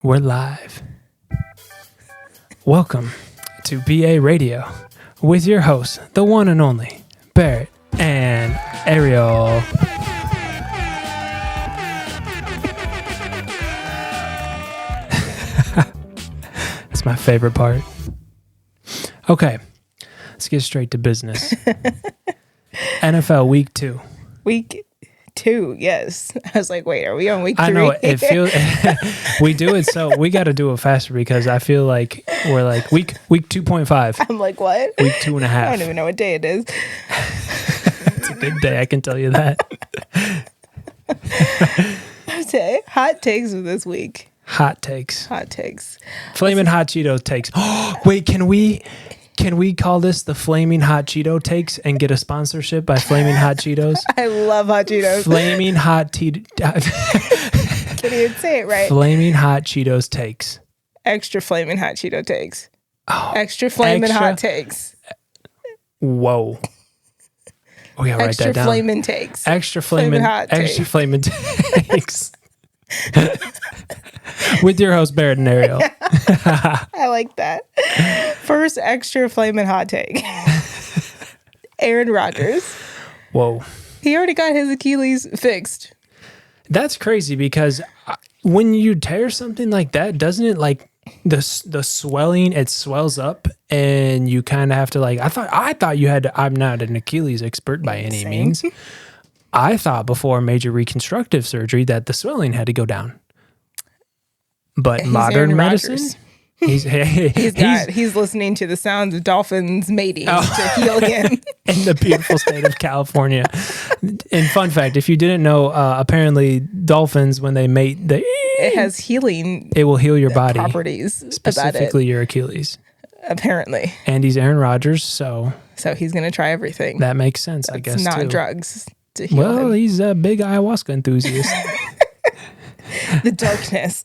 We're live. Welcome to BA Radio with your hosts, the one and only Barrett and Ariel. That's my favorite part. Okay, let's get straight to business. NFL Week 2. Week 2, yes. I was like, wait, are we on week 3? I know it feels. We do it, so we got to do it faster because I feel like we're like week 2.5. I'm like, what? Week 2.5. I don't even know what day it is. It's a good day, I can tell you that. Okay, hot takes of this week. Hot takes. Hot takes. Flaming hot Cheeto takes. Wait, can we call this the Flaming Hot Cheeto takes and get a sponsorship by Flaming Hot Cheetos? I love hot Cheetos. Flaming Hot Can't even say it right. Flaming Hot Cheetos takes. Extra flaming hot Cheeto takes. Oh, Extra flaming hot takes. Whoa. We gotta write Extra that down. flaming takes. Extra flaming hot extra takes. flaming takes. With your host Barrett and Ariel. I like that. First extra flaming hot take. Aaron Rodgers. Whoa. He already got his Achilles fixed. That's crazy because when you tear something like that, doesn't it like the swelling, it swells up and you kind of have to like, I thought you had to, I'm not an Achilles expert by any means. I thought before major reconstructive surgery that the swelling had to go down. But He's modern Aaron medicine, Rodgers. he's He's listening to the sounds of dolphins mating to heal again. in the beautiful state of California. And fun fact, if you didn't know, apparently dolphins, when they mate, It has healing it will heal your body, properties specifically your Achilles. apparently. And he's Aaron Rodgers, so So he's going to try everything. that makes sense, I guess, It's not too. drugs to heal Well, him. he's a big ayahuasca enthusiast. The darkness.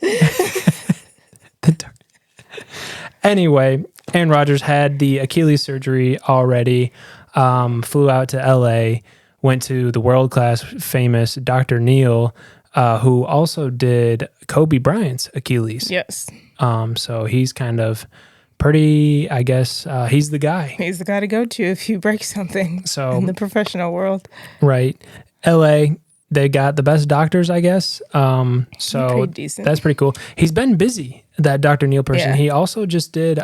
Anyway, Aaron Rodgers had the Achilles surgery already, flew out to LA, went to the world-class famous Dr. Neal, who also did Kobe Bryant's Achilles. Yes. So he's kind of pretty, I guess, he's the guy. He's the guy to go to if you break something So, in the professional world. right. LA, they got the best doctors, I guess. So Pretty decent. that's pretty cool. He's been busy, that Dr. Neal person. Yeah. He also just did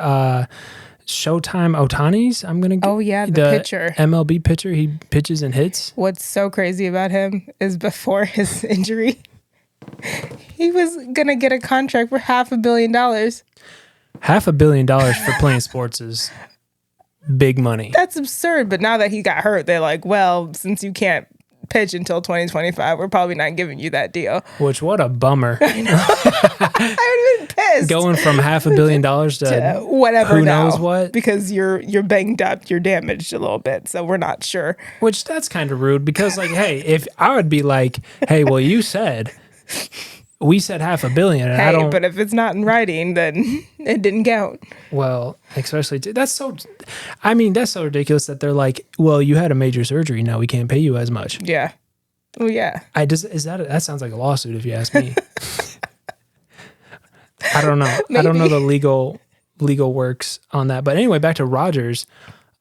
Showtime Otani's. I'm going to Oh, yeah, the pitcher. MLB pitcher. He pitches and hits. What's so crazy about him is before his injury, he was going to get a contract for $500 million. $500 million for playing sports is big money. That's absurd. But now that he got hurt, they're like, well, since you can't pitch until 2025, we're probably not giving you that deal. Which, what a bummer. I would have been pissed. Going from $500 million to Whatever who now, knows what. because you're banged up, you're damaged a little bit, so we're not sure. Which, that's kind of rude because, like, hey, if I would be like, hey, well, we said $500 million, and I Hey, don't. but if it's not in writing, then it didn't count. Well, especially that's so. I mean, that's so ridiculous that they're like, well, you had a major surgery, now we can't pay you as much. Yeah. Well, yeah. That sounds like a lawsuit if you ask me. I don't know. I Maybe. don't know the legal works on that. But anyway, back to Rodgers.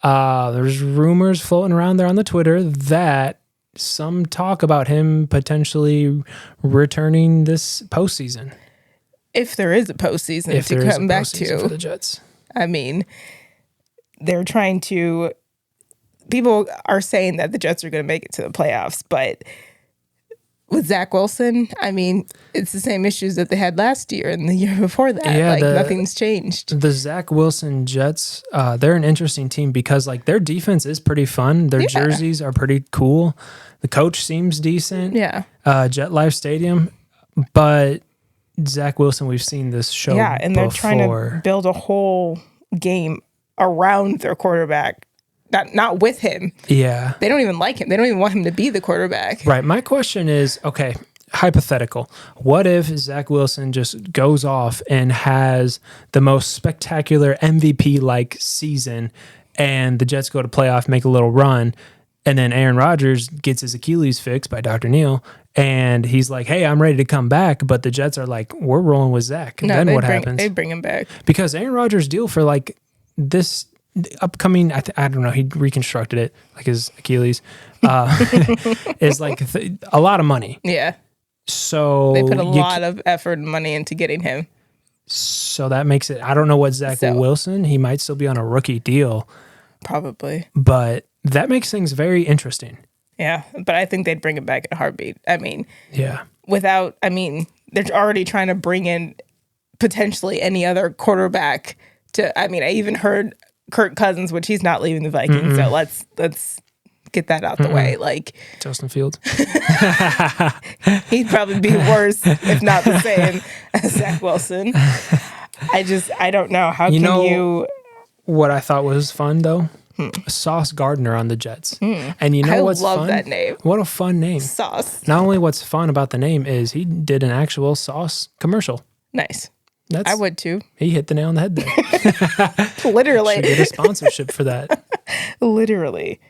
There's rumors floating around there on the Twitter that some talk about him potentially returning this postseason. If there is a postseason If there to is a come back postseason for the to, Jets. I mean, they're trying to. People are saying that the Jets are going to make it to the playoffs, but with Zach Wilson, I mean, it's the same issues that they had last year and the year before that. Yeah, Nothing's changed. The Zach Wilson Jets, they're an interesting team because like their defense is pretty fun. Their jerseys are pretty cool. The coach seems decent. Yeah. Jet Life Stadium, but Zach Wilson, we've seen this show Yeah, and they're trying to before. build a whole game around their quarterback, not with him. Yeah. They don't even like him. They don't even want him to be the quarterback. Right. My question is, okay, hypothetical. What if Zach Wilson just goes off and has the most spectacular MVP-like season and the Jets go to playoff, make a little run, and then Aaron Rodgers gets his Achilles fixed by Dr. Neal, And he's like, hey, I'm ready to come back. But the Jets are like, we're rolling with Zach. No, Then what happens? They bring him back. Because Aaron Rodgers' deal for like this upcoming, I don't know, he reconstructed it like his Achilles, is like a lot of money. Yeah. So they put a lot of effort and money into getting him. So that makes it, I don't know what Zach Wilson, he might still be on a rookie deal. Probably. But that makes things very interesting. Yeah, but I think they'd bring him back in a heartbeat. I mean, yeah. They're already trying to bring in potentially any other quarterback I even heard Kirk Cousins, which he's not leaving the Vikings. So let's get that out the way. Like Justin Fields. He'd probably be worse, if not the same, as Zach Wilson. I don't know. How can you... What I thought was fun, though? Sauce Gardner on the Jets. And you know what's fun? I love that name. What a fun name. Sauce. Not only what's fun about the name is he did an actual sauce commercial. Nice. I would too. He hit the nail on the head there. Literally. Should get a sponsorship for that. Literally.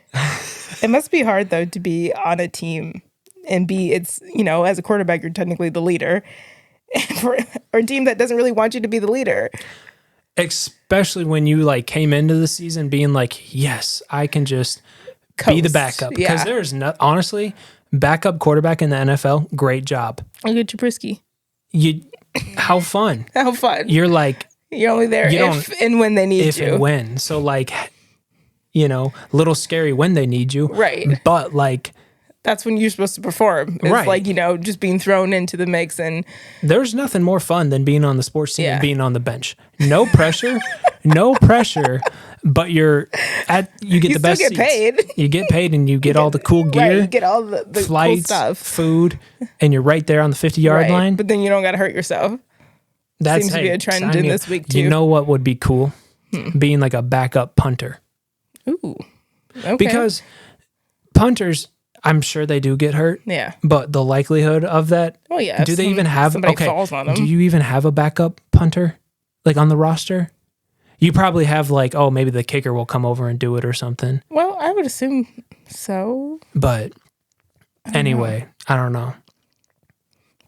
It must be hard, though, to be on a team and as a quarterback, you're technically the leader. For a team that doesn't really want you to be the leader. Especially when you like came into the season being like, yes, I can just be the backup. Because there's honestly, backup quarterback in the NFL, great job. Look at Trubisky. How fun. How fun. You're like, you're only there if and when they need you. If and when. So like, little scary when they need you. Right. But like, that's when you're supposed to perform. It's like, just being thrown into the mix. And there's nothing more fun than being on the sports team and being on the bench. No pressure, but you get the best seats. Paid. You get paid and you get all the cool gear. Right, you get all the flights, cool stuff. Food, and you're right there on the 50-yard line. But then you don't got to hurt yourself. That seems to be a trend in this week, too. You know what would be cool? Being like a backup punter. Ooh. Okay. Because punters... I'm sure they do get hurt. Yeah. But the likelihood of that. Oh, yeah. Do they even have. Somebody falls on them. Do you even have a backup punter? Like on the roster? You probably have like, maybe the kicker will come over and do it or something. Well, I would assume so. But anyway, I don't know.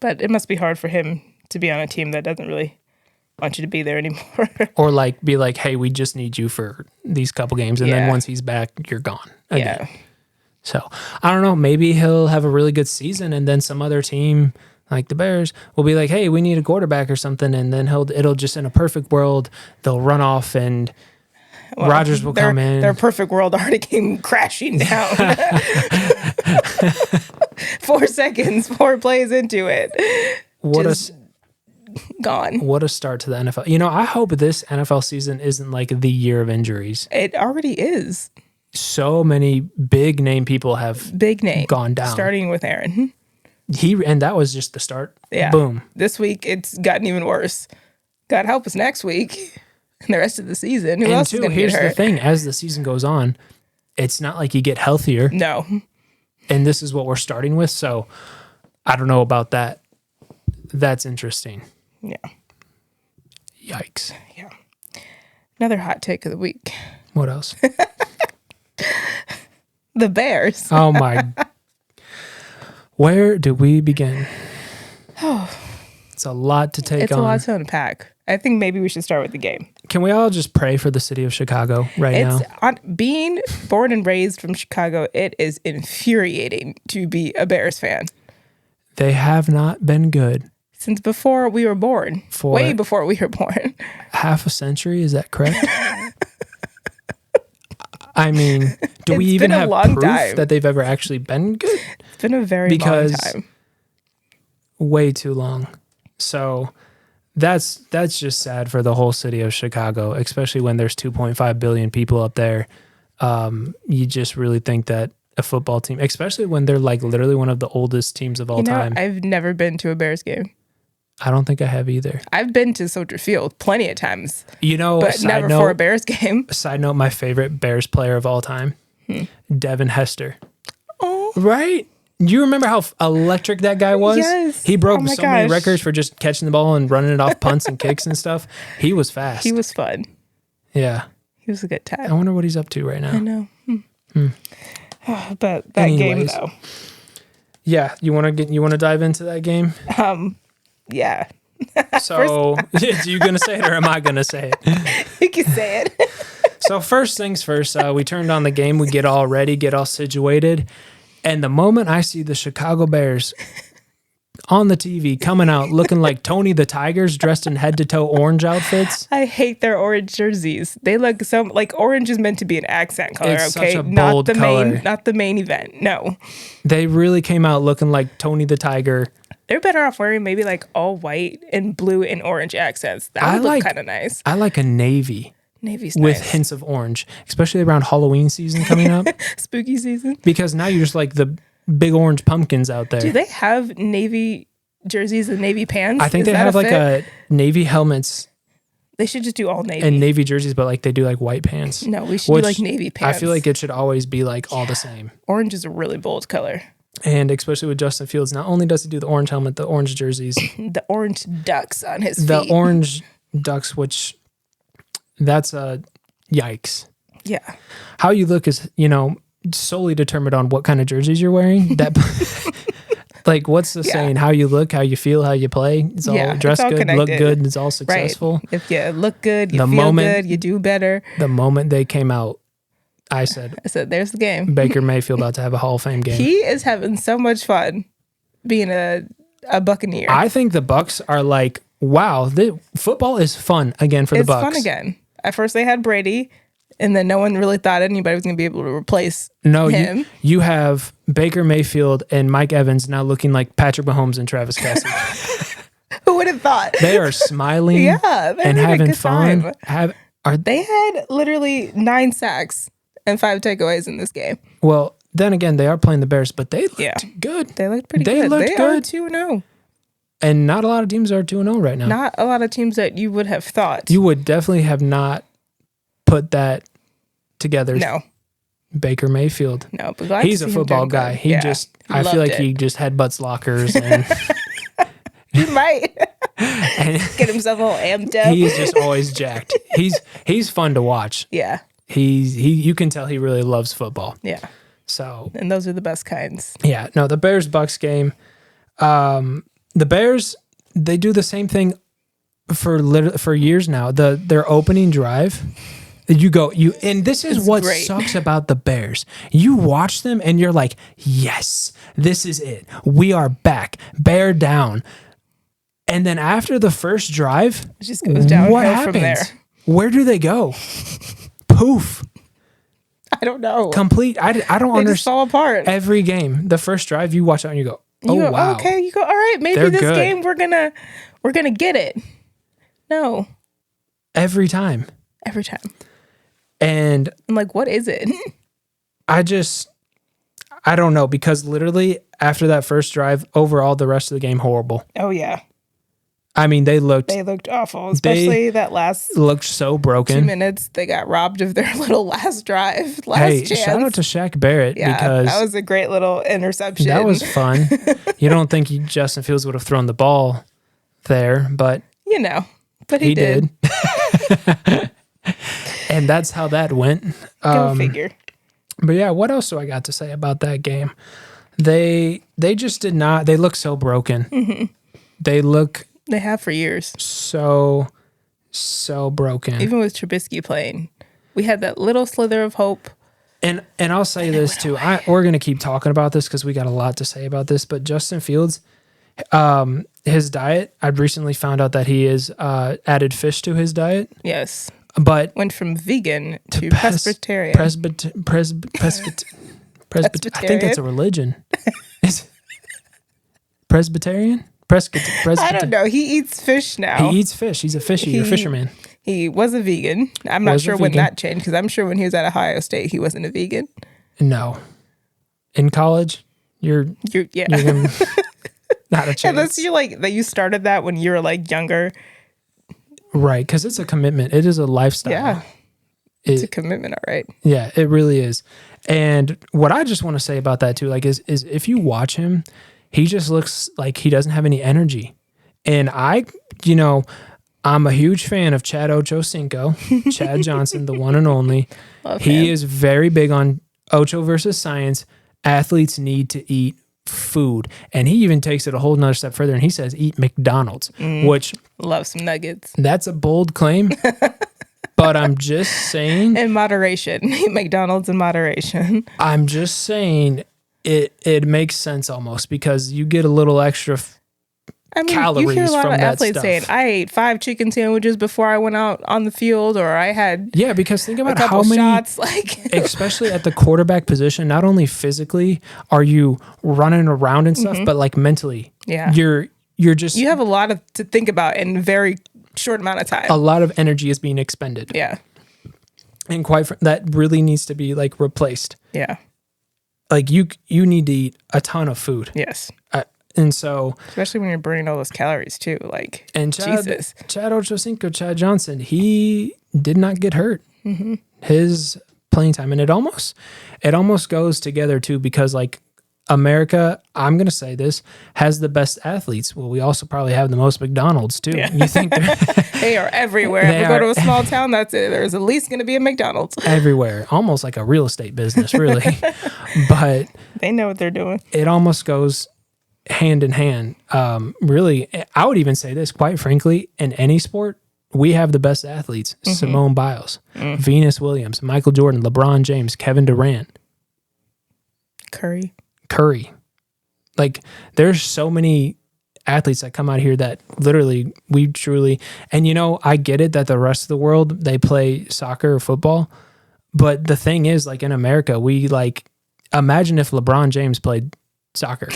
But it must be hard for him to be on a team that doesn't really want you to be there anymore. Or like be like, hey, we just need you for these couple games. And then once he's back, you're gone again. Yeah. So, I don't know, maybe he'll have a really good season and then some other team like the Bears will be like, hey, we need a quarterback or something. And then it'll just, in a perfect world, they'll run off and Rodgers will come in. Their perfect world already came crashing down. 4 seconds, 4 plays into it. Gone. What a start to the NFL. I hope this NFL season isn't like the year of injuries. It already is. So many big name people have gone down. Starting with Aaron. And that was just the start. Yeah. Boom. This week it's gotten even worse. God help us next week and the rest of the season. Who else is going to get hurt? Here's the thing. As the season goes on, it's not like you get healthier. No. And this is what we're starting with. So I don't know about that. That's interesting. Yeah. Yikes. Yeah. Another hot take of the week. What else? The Bears. Oh my. Where do we begin? It's a lot to take on. It's a lot to unpack. I think maybe we should start with the game. Can we all just pray for the city of Chicago now? Being born and raised from Chicago, it is infuriating to be a Bears fan. They have not been good. Since before we were born. Way before we were born. Half a century, is that correct? I mean, do we even have proof that they've ever actually been good? It's been a very long time. Way too long. So that's just sad for the whole city of Chicago, especially when there's 2.5 billion people up there. You just really think that a football team, especially when they're like literally one of the oldest teams of all time. I've never been to a Bears game. I don't think I have either. I've been to Soldier Field plenty of times. But never for a Bears game. Side note, my favorite Bears player of all time, Devin Hester. Oh. Right? Do you remember how electric that guy was? Yes. He broke many records for just catching the ball and running it off punts and kicks and stuff. He was fast. He was fun. Yeah. He was a good time. I wonder what he's up to right now. I know. But that game, though. Yeah, you want to dive into that game? Yeah. So, are you going to say it or am I going to say it? You can say it. So first things first, we turned on the game. We get all ready, get all situated. And the moment I see the Chicago Bears on the TV coming out looking like Tony the Tigers dressed in head to toe orange outfits. I hate their orange jerseys. They look so like orange is meant to be an accent color, It's okay? such a bold color. Not the main event. No. They really came out looking like Tony the Tiger. They're better off wearing maybe like all white and blue and orange accents. That would look kind of nice. I like a navy. Navy's with nice. hints of orange, especially around Halloween season coming up. Spooky season. Because now you're just like the big orange pumpkins out there. Do they have navy jerseys and navy pants? I think they have like a navy helmets. They should just do all navy. And navy jerseys, but like they do like white pants. No, we should do like navy pants. I feel like it should always be like all the same. Orange is a really bold color. And especially with Justin Fields, not only does he do the orange helmet, the orange jerseys. The orange ducks on his feet. The orange ducks, which that's a yikes. Yeah. How you look is, solely determined on what kind of jerseys you're wearing. That like what's the saying? How you look, how you feel, how you play. It's all dress good, connected. Look good, and it's all successful. Right. If you look good, you feel good, you do better. The moment they came out, I said, there's the game. Baker Mayfield about to have a Hall of Fame game. He is having so much fun being a Buccaneer. I think the Bucs are like, wow, football is fun again for the Bucs. It's fun again. At first they had Brady, and then no one really thought anybody was going to be able to replace him. You have Baker Mayfield and Mike Evans now looking like Patrick Mahomes and Travis Kelce. Who would have thought? They are smiling and having fun. They had literally 9 sacks and 5 takeaways in this game. Well, then again, they are playing the Bears, but they looked good. They looked pretty good. They are 2-0. And not a lot of teams are 2-0 right now. Not a lot of teams that you would have thought. You would definitely have not put that together. No. Baker Mayfield. No, but he's a football guy. I feel like he just headbutts lockers. And he might. And get himself all amped up. He is just always jacked. He's fun to watch. Yeah. You can tell he really loves football. Yeah. So. And those are the best kinds. Yeah. No, the Bears-Bucks game. The Bears, they do the same thing for years now. Their opening drive, and this is what sucks about the Bears. You watch them and you're like, yes, this is it. We are back. Bear down. And then after the first drive, it just goes downhill what happens? From there. Where do they go? Poof. I don't know. Complete. I don't understand. Just fall apart. Every game, the first drive, you watch out and you go, wow. Okay, you go, all right, maybe They're this good. game we're gonna get it. No. Every time. And I'm like, what is it? I don't know, because literally after that first drive, overall the rest of the game horrible. Oh yeah. I mean, they looked awful, especially that last looked so broken. 2 minutes. They got robbed of their little last drive, chance. Shout out to Shaq Barrett, because that was a great little interception. That was fun. You don't think Justin Fields would have thrown the ball there, but but he did. And that's how that went. Go figure. But yeah, what else do I got to say about that game? They just did not. They look so broken. Mm-hmm. They have for years. So broken. Even with Trubisky playing, we had that little slither of hope. And I'll say this too. We're gonna keep talking about this because we got a lot to say about this. But Justin Fields, his diet. I've recently found out that he has added fish to his diet. Yes. But went from vegan to Presbyterian. I think that's a religion. Presbyterian? I don't know. He eats fish now. He eats fish. He's a fish eater, fisherman. He was a vegan. I'm not sure when that changed, because I'm sure when he was at Ohio State, he wasn't a vegan. No. In college, you're gonna, not a chance. Unless you started that when you were younger. Right, because it's a commitment. It is a lifestyle. Yeah. It's a commitment, all right. Yeah, it really is. And what I just want to say about that too, is if you watch him, he just looks like he doesn't have any energy. And I'm a huge fan of Chad Ochocinco, Chad Johnson, the one and only. He is very big on Ocho versus science. Athletes need to eat food. And he even takes it a whole nother step further and he says, eat McDonald's, which Love some nuggets. that's a bold claim. But I'm just saying. In moderation. Eat McDonald's in moderation. I'm just saying it makes sense almost because you get a little extra calories you hear a lot from of that athletes stuff. saying, I ate 5 chicken sandwiches before I went out on the field, or I had Yeah, because think a about couple how many shots. Like, especially at the quarterback position, not only physically are you running around and stuff, but like mentally. Yeah. You're just you have a lot to think about in a very short amount of time. a lot of energy is being expended. Yeah. And that really needs to be like replaced. Yeah. Like you need to eat a ton of food. Yes. And so, Especially when you're burning all those calories too. Like, and Jesus. Chad Ochocinco, Chad Johnson, he did not get hurt. His playing time, and it almost goes together too, because like America, I'm gonna say this, has the best athletes. Well, we also probably have the most McDonald's too. Yeah. You think they're They are everywhere. They If we go are- to a small town, that's it. There's at least going to be a McDonald's. everywhere, almost like a real estate business, really. But They know what they're doing. it almost goes hand in hand. Really, I would even say this, quite frankly, in any sport, we have the best athletes. Simone Biles, Venus Williams, Michael Jordan, LeBron James, Kevin Durant, Curry. Like there's so many athletes that come out here that literally we truly, and I get it that the rest of the world, they play soccer or football. But the thing is, like in America, we like, imagine if LeBron James played soccer.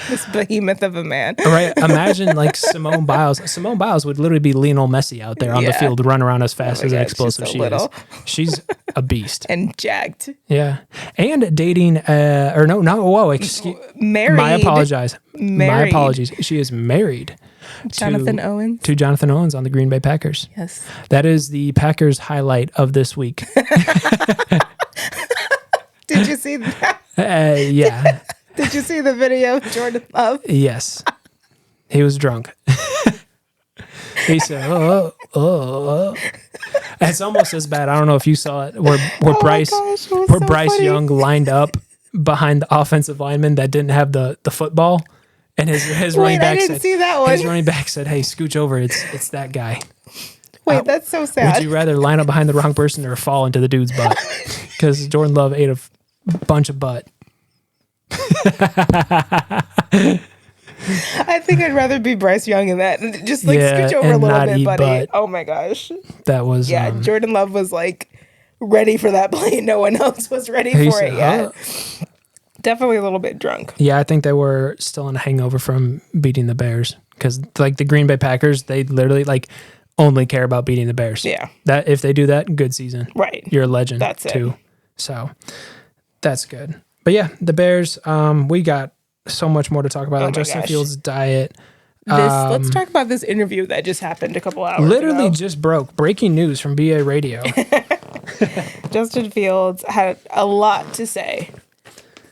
This behemoth of a man. Right? Imagine like Simone Biles. Simone Biles would literally be Lionel Messi out there on the Yeah. field, run around as fast my as God, explosive she's so she little. is. She's a beast. And jacked. Yeah. And dating, Married. my apologize. My Married. apologies. She is married Jonathan Owens. to Jonathan Owens on the Green Bay Packers. Yes. That is the Packers highlight of this week. Did you see that? Yeah. Did you see the video of Jordan Love? Yes. He was drunk. He said, oh. It's almost as bad. I don't know if you saw it where Bryce gosh, it was where so Bryce funny. Young lined up behind the offensive lineman that didn't have the football. And his running Wait, back I didn't said, see that one. his running back said, hey, scooch over. It's that guy. Wait, that's so sad. Would you rather line up behind the wrong person or fall into the dude's butt? Because Jordan Love ate a bunch of butt. I think I'd rather be Bryce Young in that. Just like Yeah, scooch over a and little not bit, eat buddy. butt. Oh my gosh. That was Yeah, Jordan Love was like ready for that play. No one else was ready he for said, it yet. "Huh?" Definitely a little bit drunk. Yeah, I think they were still in a hangover from beating the Bears because like the Green Bay Packers, they literally like only care about beating the Bears. Yeah. That if they do that, good season. Right. You're a legend. That's it. too. So that's good. But yeah, the Bears. We got so much more to talk about. Oh Like my Justin gosh. Fields' diet. Let's talk about this interview that just happened a couple hours Literally ago. just broke. Breaking news from BA Radio. Justin Fields had a lot to say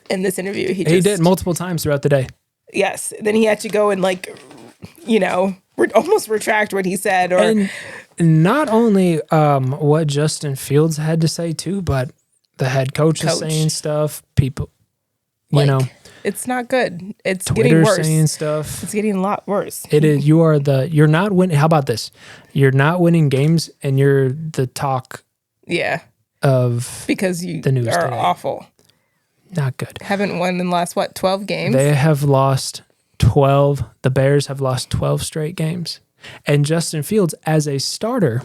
in this interview. He He did multiple times throughout the day. Yes. Then he had to go and almost retract what he said. Or And not only what Justin Fields had to say too, but the head coach is saying stuff. People, it's not good. It's Twitter getting worse. saying stuff. It's getting a lot worse. It is. You're not winning. How about this? You're not winning games, and you're the talk Yeah. of Because you the news are today. awful. Not good. Haven't won in the last 12 games? They have lost 12. The Bears have lost 12 straight games, and Justin Fields, as a starter,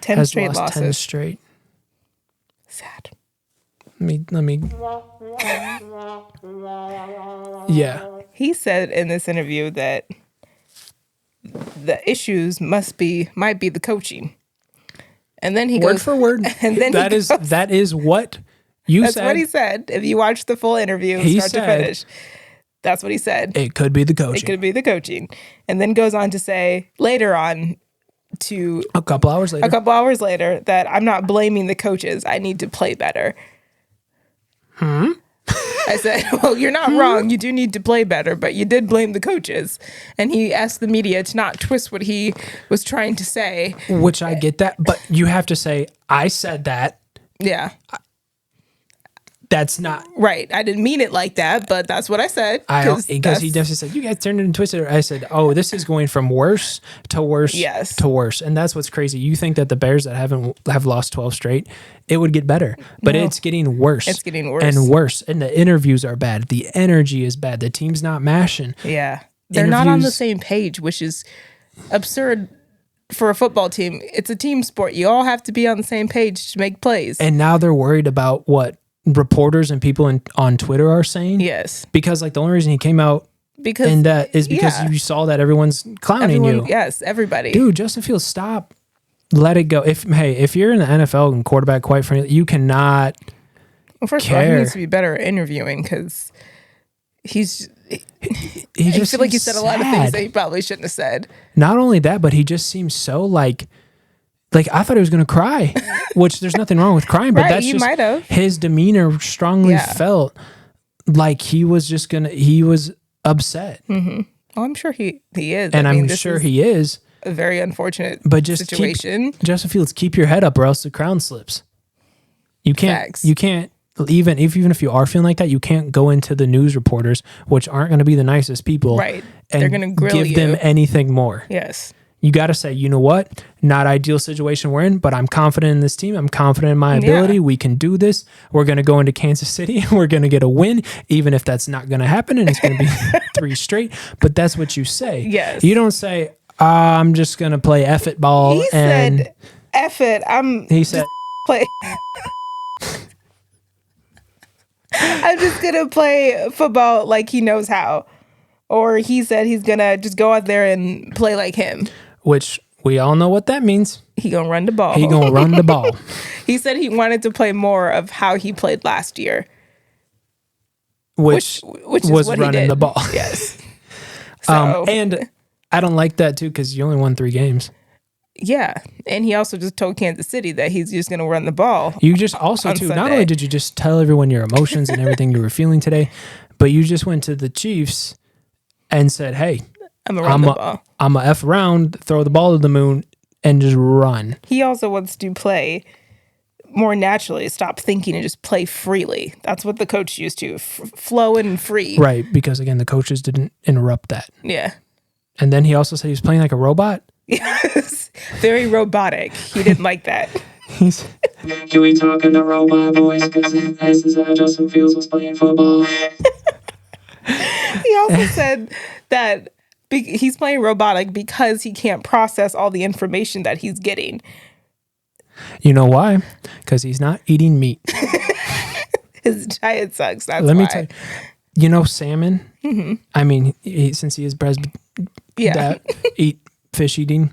10 has straight lost 10 losses. straight. Sad. Let me. Yeah. He said in this interview that the issues might be the coaching. And then he Word goes for word. And then that is what you That's said. what he said. If you watch the full interview, He start to said- finish, that's what he said. It could be the coaching. It could be the coaching. And then goes on to say later on A couple hours later. a couple hours later that I'm not blaming the coaches. I need to play better. I said, well, you're not wrong. You do need to play better, but you did blame the coaches. And he asked the media to not twist what he was trying to say. Which I get that, but you have to say, I said that. Yeah. That's not Right. I didn't mean it like that, but that's what I said. because he definitely said you guys turned it and twisted it. I said, oh, this is going from worse to worse Yes. to worse, and that's what's crazy. You think that the Bears that have lost 12 straight, it would get better, but No. it's getting worse. It's getting worse. and worse, and the interviews are bad. The energy is bad. The team's not mashing. Yeah. They're not on the Interviews- same page, which is absurd for a football team. It's a team sport. You all have to be on the same page to make plays. And now they're worried about what reporters and people on Twitter are saying. Yes. Because like the only reason he came out Because in that is because yeah. you saw that everyone's clowning you. Yes, everybody. Dude, Justin Fields, stop. Let it go. If you're in the NFL and quarterback, quite frankly, you cannot Well, first of all, care. he needs to be better at interviewing because he I just feel like he seems said a lot of things sad. that he probably shouldn't have said. Not only that, but he just seems so like I thought he was gonna cry, which there's nothing wrong with crying, but Right, that's he just might have. his demeanor strongly Yeah. felt like he was upset. Well, I'm sure he is. And I mean, I'm this sure is he is. a very unfortunate But just situation. Justin Fields, keep your head up, or else the crown slips. You can't. Facts. You can't. Even if you are feeling like that, you can't go into the news reporters, which aren't going to be the nicest people, Right. And They're gonna grill give them you. anything more. Yes. You got to say, you know what? Not ideal situation we're in, but I'm confident in this team. I'm confident in my ability. Yeah. We can do this. We're going to go into Kansas City. We're going to get a win, even if that's not going to happen and it's going to be 3 straight. But that's what you say. Yes. You don't say, I'm just going to play F it ball. He and said, F it. he said, Play. I'm just going to play football like he knows how. Or he said he's going to just go out there and play like him. which we all know what that means. He going to run the ball. He going to run the ball. He said he wanted to play more of how he played last year. Which is was what he running did. the ball. Yes. So, And I don't like that too because you only won 3 games. yeah. And he also just told Kansas City that he's just going to run the ball. You just also On too. Not Sunday. only did you just tell everyone your emotions and everything you were feeling today, but you just went to the Chiefs and said, "Hey, I'm going to run the ball. I'm a F around, throw the ball to the moon, and just run." He also wants to play more naturally, stop thinking and just play freely. That's what the coach used to, flow and free. Right, because again, the coaches didn't interrupt that. Yeah. And then he also said he was playing like a robot. Yes. Very robotic. He didn't like that. He's Can we talk in the robot voice? Because this is how Justin Fields was playing football. He also said that he's playing robotic because he can't process all the information that he's getting. You know why? Because he's not eating meat. His diet sucks. That's Let why. me tell you. You know salmon? Mm-hmm. I mean, since he is Yeah. that eat fish eating,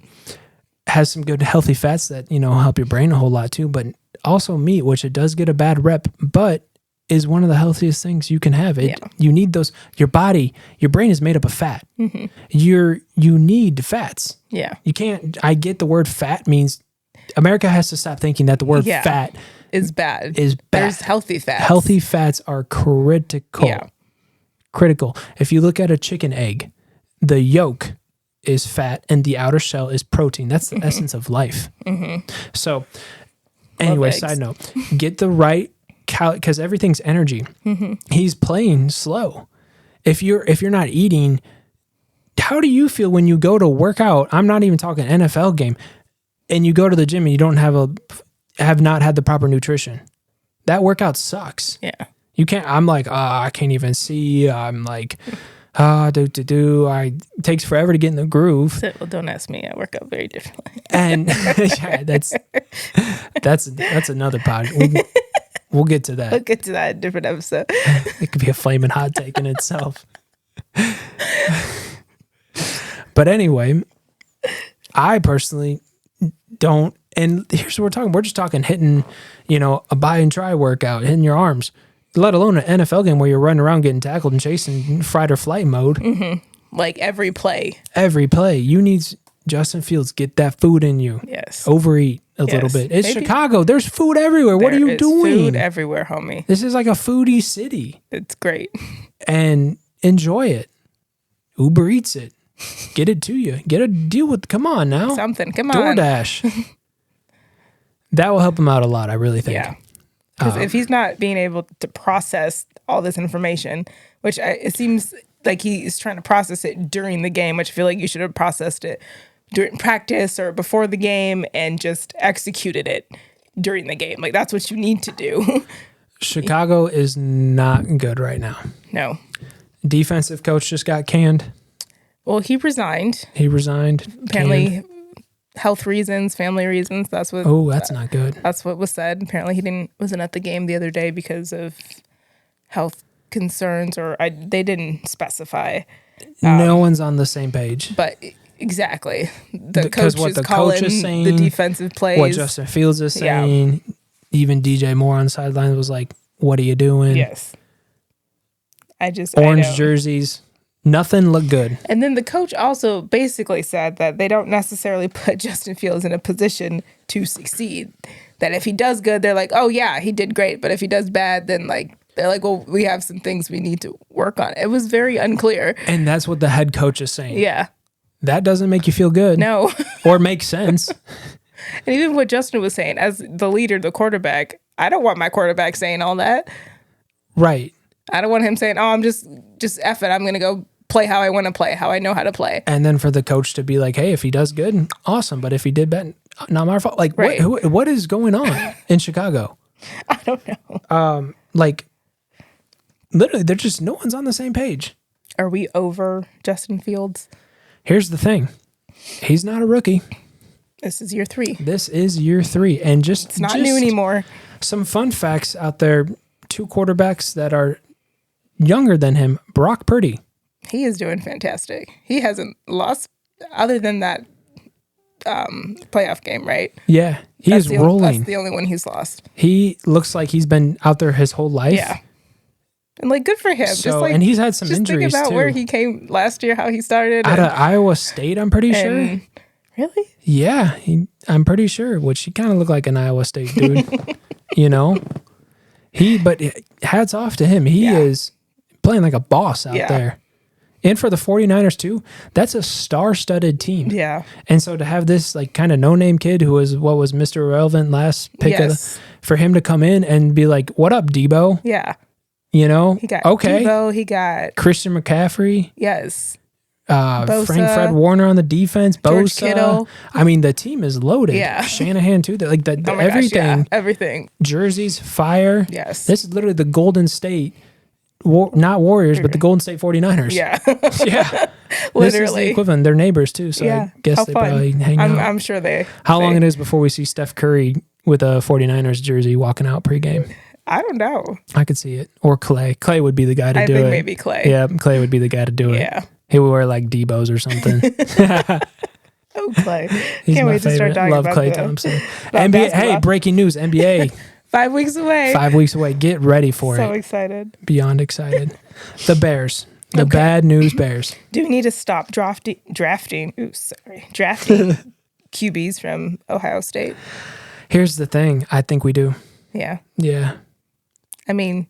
has some good healthy fats that, help your brain a whole lot too. But also meat, which it does get a bad rep, but is one of the healthiest things you can have. You need those. Your brain is made up of fat. Mm-hmm. You need fats. Yeah. You can't. I get the word fat means America has to stop thinking that the word Yeah. fat Is bad. is bad. There's healthy fats. Healthy fats are critical. Yeah. Critical. If you look at a chicken egg, the yolk is fat and the outer shell is protein. That's the essence of life. Mm-hmm. So, anyway, eggs. side note, get the right because everything's energy. Mm-hmm. He's playing slow. If you're not eating, how do you feel when you go to work out? I'm not even talking NFL game, and you go to the gym and you don't have not had the proper nutrition. That workout sucks. Yeah. You can't. I'm like, I can't even see. I'm like, it takes forever to get in the groove. So, well, don't ask me. I work out very differently. And yeah, that's another pod. We'll get to that. We'll get to that in a different episode. It could be a flaming hot take in itself. But anyway, I personally don't. And here's what we're talking. We're just talking hitting, a buy and try workout, hitting your arms, let alone an NFL game where you're running around getting tackled and chasing fight or flight mode. Mm-hmm. Like every play. Every play. You need Justin Fields, get that food in you. Yes. Overeat a little bit. It's Maybe. Chicago. There's food everywhere. What are There you is doing? Food everywhere, homie. This is like a foodie city. It's great. And enjoy it. Uber Eats it. Get it to you. Get a deal with, come on now. Something. Come on. DoorDash. That will help him out a lot, I really think. Yeah. Because if he's not being able to process all this information, which it seems like he's trying to process it during the game, which I feel like you should have processed it during practice or before the game and just executed it during the game. Like, that's what you need to do. Chicago is not good right now. No. Defensive coach just got canned. Well, he resigned. Apparently, Canned. Health reasons, family reasons. That's what. Oh, that's not good. That's what was said. Apparently, he wasn't at the game the other day because of health concerns, or they didn't specify. No one's on the same page. But exactly, the Because coach what is the calling coach is saying, the defensive plays. what Justin Fields is saying, even DJ Moore on the sidelines was like, "What are you doing?" Yes. Orange jerseys. Nothing looked good. And then the coach also basically said that they don't necessarily put Justin Fields in a position to succeed. That if he does good, they're like, oh yeah, he did great. But if he does bad, then they're like, well, we have some things we need to work on. It was very unclear. And that's what the head coach is saying. Yeah. That doesn't make you feel good. No. Or make sense. And even what Justin was saying, as the leader, the quarterback, I don't want my quarterback saying all that. Right. I don't want him saying, oh, I'm just F it. I'm going to go play how I want to play, how I know how to play. And then for the coach to be like, hey, if he does good, awesome. But if he did bad, not my fault. Like, Right. what is going on in Chicago? I don't know. Literally, they're just, no one's on the same page. Are we over Justin Fields? Here's the thing. He's not a rookie. This is year 3. This is year 3. And It's not new anymore. Some fun facts out there. 2 quarterbacks that are younger than him. Brock Purdy. He is doing fantastic. He hasn't lost other than that playoff game, right? Yeah, he is rolling. That's the only one he's lost. He looks like he's been out there his whole life. Yeah. And good for him. So, and he's had some injuries think about too. where he came last year, how he started. Out of Iowa State, I'm pretty sure. Really? Yeah, I'm pretty sure. Which he kind of looked like an Iowa State dude. But hats off to him. He is playing like a boss out there. And for the 49ers too, that's a star-studded team. Yeah. And so to have this kind of no-name kid who was Mr. Irrelevant last pick for him to come in and be like, "What up, Debo?" Yeah. He got Debo, he got Christian McCaffrey. Yes. Fred Warner on the defense, George Bosa. Kittle. I mean, the team is loaded. Yeah. Shanahan too. Everything. Gosh, yeah. Everything. Jerseys, fire. Yes. This is literally the Golden State, not Warriors, but the Golden State 49ers. Yeah. Yeah. Literally. This is the equivalent. They're neighbors too, so I guess they probably hang out. I'm sure they. How long it is before we see Steph Curry with a 49ers jersey walking out pregame? I don't know. I could see it. Or Clay. Clay would be the guy to do it. I think maybe Clay. Yeah, Clay would be the guy to do it. Yeah. He would wear Debo's or something. Oh, Clay. He's Can't my wait to start favorite. Talking Love about Clay the, Thompson. about NBA. basketball. Hey, breaking news. NBA. 5 weeks away. 5 weeks away. Get ready for So it. excited. Beyond excited. The Bears. The bad news Bears. Do we need to stop drafting QBs from Ohio State? Here's the thing. I think we do. Yeah. Yeah. I mean,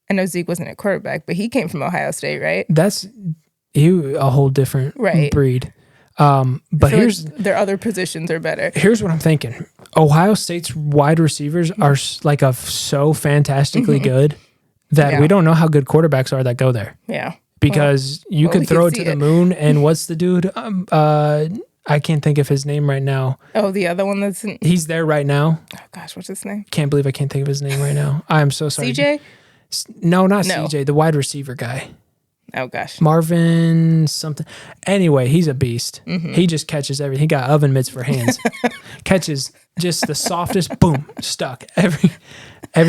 I know Zeke wasn't a quarterback, but he came from Ohio State, right? That's a whole different breed. But here's their other positions are better. Here's what I'm thinking. Ohio State's wide receivers are so fantastically good that we don't know how good quarterbacks are that go there. Yeah. Because you could throw it to the moon, and what's the dude? I can't think of his name right now. Oh, the other one He's there right now. Oh gosh, what's his name? Can't believe I can't think of his name right now. I'm so sorry. CJ? No, not CJ. The wide receiver guy. Oh gosh. Marvin something. Anyway, he's a beast. Mm-hmm. He just catches everything. He got oven mitts for hands. Catches just the softest, boom, stuck every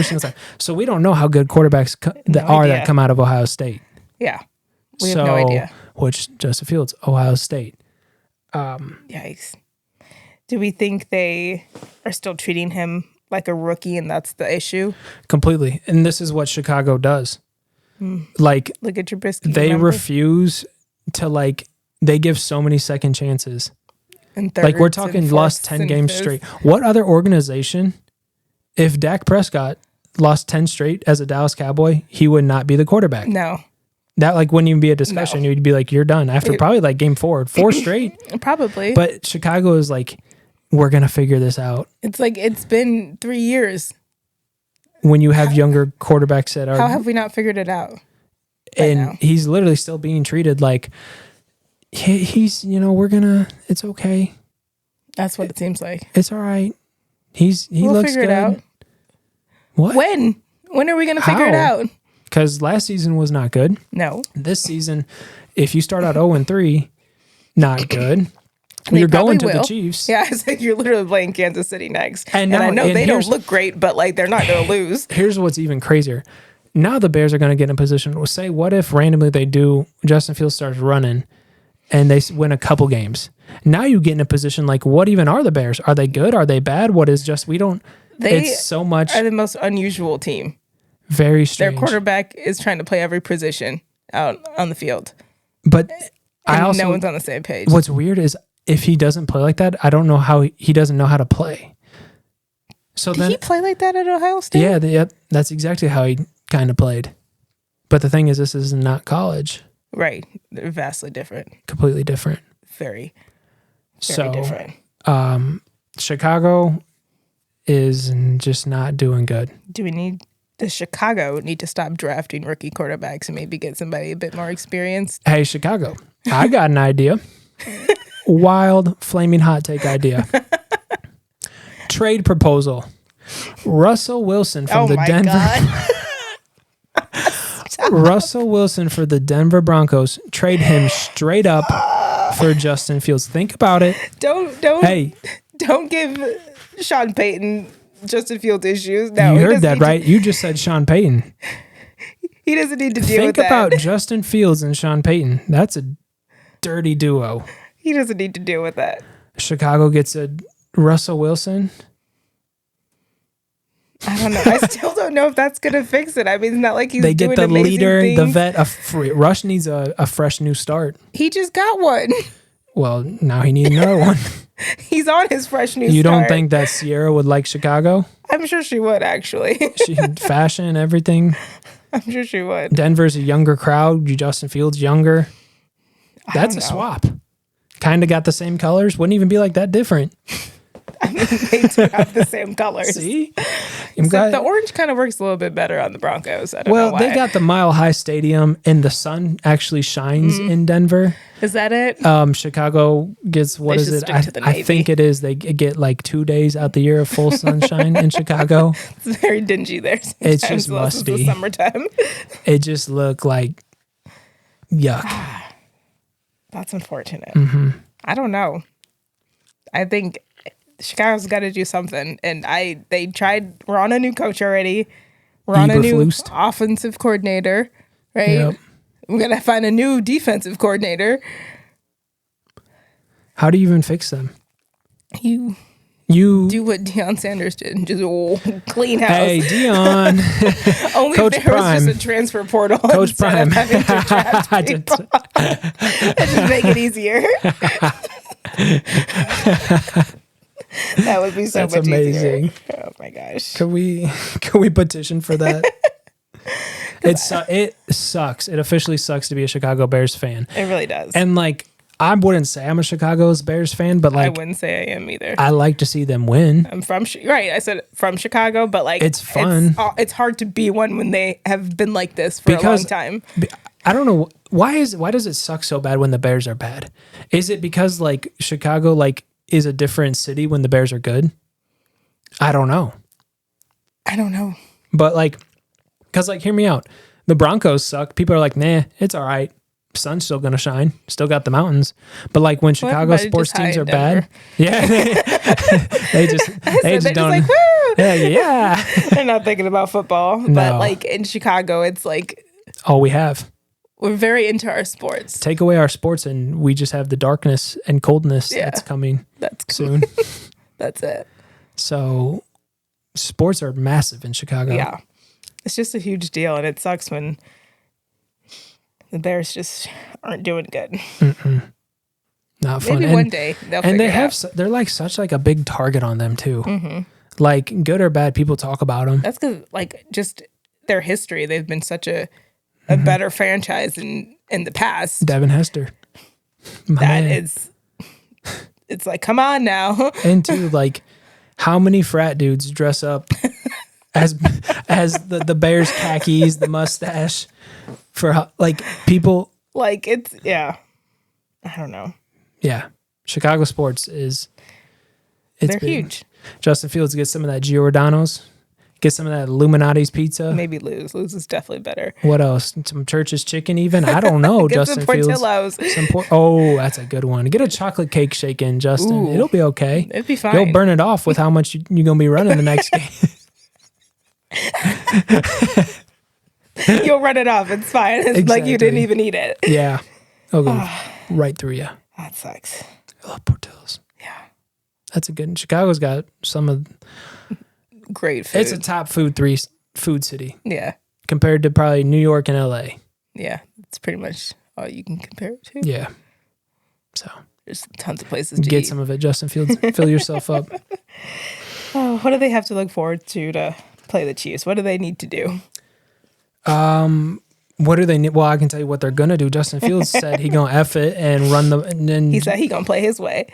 single time. So we don't know how good quarterbacks that come out of Ohio State. Yeah. We have no idea. Which Justin Fields, Ohio State. Yikes. Do we think they are still treating him like a rookie and that's the issue? Completely. And this is what Chicago does. Look at your biscuit. They refuse to they give so many second chances. We're talking lost 10 games straight. What other organization, if Dak Prescott lost 10 straight as a Dallas Cowboy, he would not be the quarterback? No. That wouldn't even be a discussion. No. You'd be like, you're done after probably game 4 straight. Probably. But Chicago is we're going to figure this out. It's it's been 3 years. when you have younger quarterbacks that How are, have we not figured it out? and now? he's literally still being treated like he's, it's okay. That's what it seems like. It's all right. He We'll looks figure good. it out. What? When are we going to figure it How? out? Because last season was not good. No. This season, if you start out 0-3, not good. They You're going probably to will. the Chiefs. Yeah, it's like you're literally playing Kansas City next. And And I now- know and they don't here's- look great, but like they're not going to lose. Here's what's even crazier. Now the Bears are going to get in a position. Say, what if randomly they do, Justin Fields starts running and they win a couple games. Now you get in a position like, what even are the Bears? Are they good? Are they bad? What is just, we don't, They it's so much, are the most unusual team. very Their strange. quarterback is trying to play every position out on the field. But I And also, no one's on the same page. what's weird is if he doesn't play like that, I don't know how he doesn't know how to play. So Did then, he play like that at Ohio State? yeah, yep, that's exactly how he kind of played. But the thing is, this is not college. Right. They're vastly different. Completely different. Very So, different. Chicago is just not doing good. Does Chicago need to stop drafting rookie quarterbacks and maybe get somebody a bit more experienced? Hey, Chicago, I got an idea. Wild, flaming hot take idea. Trade proposal. Russell Wilson from the Denver. God. Russell Wilson for the Denver Broncos. Trade him straight up for Justin Fields. Think about it. Don't Hey, don't give Sean Payton Justin Fields issues. No, you he heard doesn't that need to- right? You just said Sean Payton. He doesn't need to deal Think with about that. Justin Fields and Sean Payton. That's a dirty duo. He doesn't need to deal with that. Chicago gets a Russell Wilson. I don't know. I still don't know if that's gonna fix it. I mean, it's not like he's They doing get the amazing leader, things. the vet. Rush needs a fresh new start. He just got one. Well, now he needs another one. He's on his fresh new You start. don't think that Sierra would like Chicago? I'm sure she would, actually. She fashion, everything. I'm sure she would. Denver's a younger crowd. Justin Fields younger. That's a know. swap. Kind of got the same colors. Wouldn't even be like that different. They do have the same colors. See? Except the orange kind of works a little bit better on the Broncos. I don't know Well, why. they got the Mile High Stadium, and the sun actually shines Mm-hmm. in Denver. Is that it? Chicago gets, what They is should it? stick to the I Navy. think it is. They get like 2 days out the year of full sunshine in Chicago. It's very dingy there. It's sometimes, just unless it's the musty. summertime. It just looked like yuck. That's unfortunate. Mm-hmm. I don't know. I think Chicago's got to do something. And they tried. We're on a new coach already. We're on a new Eberflus. offensive coordinator, right? Yep. We're gonna find a new defensive coordinator. How do you even fix them? You You do what Deion Sanders did and just clean house. Hey, Dion. Only Coach if there was Prime. just a transfer portal. Coach instead Prime. of having to draft I people. did- Just make it easier. That would be so That's much amazing. easier. Oh my gosh. Can we petition for that? It sucks. It officially sucks to be a Chicago Bears fan. It really does. And like, I wouldn't say I'm a Chicago Bears fan, but I like, wouldn't say I am either. I like to see them win. I'm from right. I said from Chicago, but like It's fun. It's hard to be one when they have been like this for a long time. I don't know why does it suck so bad when the Bears are bad? Is it because like Chicago like is a different city when the Bears are good? I don't know. But like, cause like, hear me out. The Broncos suck. People are like, nah, it's all right. Sun's still gonna shine. Still got the mountains. But like when Chicago everybody sports just high teams in are bad, Denver. yeah, they just They're just don't. like, woo! Yeah. They're not thinking about football. But No. like in Chicago, it's like All we have. we're very into our sports. Take away our sports, and we just have the darkness and coldness Yeah. that's coming That's soon. That's it. So, sports are massive in Chicago. Yeah. It's just a huge deal, and it sucks when the Bears just aren't doing good. Not fun. Maybe one day they'll figure And they it have, out. they're like such like a big target on them too. Like good or bad, people talk about them. That's because like just their history. They've been such a better franchise in the past. Devin Hester. My That man. is, it's like, come on now. And too, like, how many frat dudes dress up as the Bears khakis, the mustache for like people. Like it's I don't know. Yeah, Chicago sports is They're big. huge. Justin Fields gets some of that Giordano's, get some of that Illuminati's pizza. Maybe lose. Lose is definitely better. What else? Some Church's chicken even? I don't know, Get Justin some Fields. Portillo's. Oh, that's a good one. Get a chocolate cake shaken, Justin. Ooh. It'll be okay. It'd be fine. You'll burn it off with how much you're going to be running the next game. You'll run it off. It's fine. It's like you didn't even eat it. Yeah. It'll go right through you. That sucks. I love Portillo's. Yeah. That's a good. Chicago's got some of. Great food. It's a top food city Yeah. compared to probably New York and LA. Yeah. It's pretty much all you can compare it to. Yeah. So There's tons of places to get eat. some of it, Justin Fields. Fill yourself up. Oh, what do they have to look forward to play the Chiefs? What do they need to do? What do they need? Well, I can tell you what they're gonna do. Justin Fields said he gonna F it and run the. And then, He said he gonna play his way,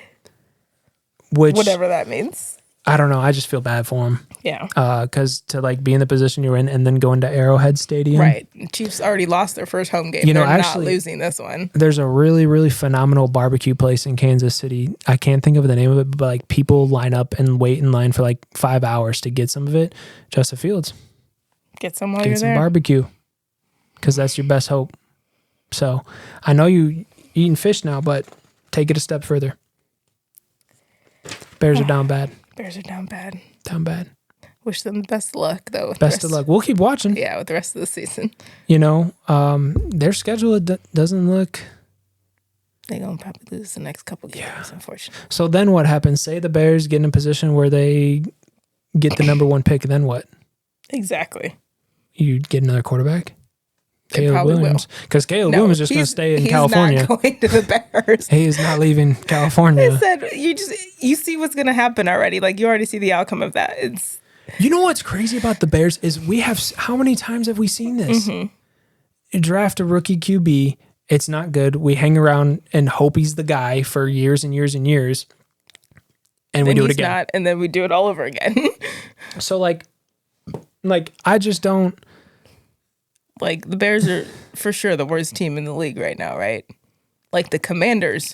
which whatever that means. I don't know. I just feel bad for him. Yeah. Because to like be in the position you're in and then go into Arrowhead Stadium. Right. Chiefs already lost their first home game. You know, They're actually- not losing this one. There's a really, really phenomenal barbecue place in Kansas City. I can't think of the name of it, but like people line up and wait in line for like 5 hours to get some of it. Justin Fields, Get some while get you're some there. barbecue because that's your best hope. So I know you eating fish now, but take it a step further. Bears are down bad. Bears are down bad. Down bad. Wish them best of luck, though. with the Best of rest- luck. We'll keep watching. Yeah, with the rest of the season. You know, their schedule doesn't look. They're going to probably lose the next couple games, unfortunately. So then what happens? Say the Bears get in a position where they get the number one pick, then what? Exactly. You get another quarterback? They Caleb probably Williams. Because Caleb No, Williams is just going to stay in California. He's not going to the Bears. He is not leaving I California. said, you see what's going to happen already. Like, you already see the outcome of that. It's You know what's crazy about the Bears is we have, how many times have we seen this? You draft a rookie QB. It's not good. We hang around and hope he's the guy for years and years and years. And we then do it he's again. not, and then we do it all over again. So like I just don't. Like, the Bears are for sure the worst team in the league right now, right? Like, the Commanders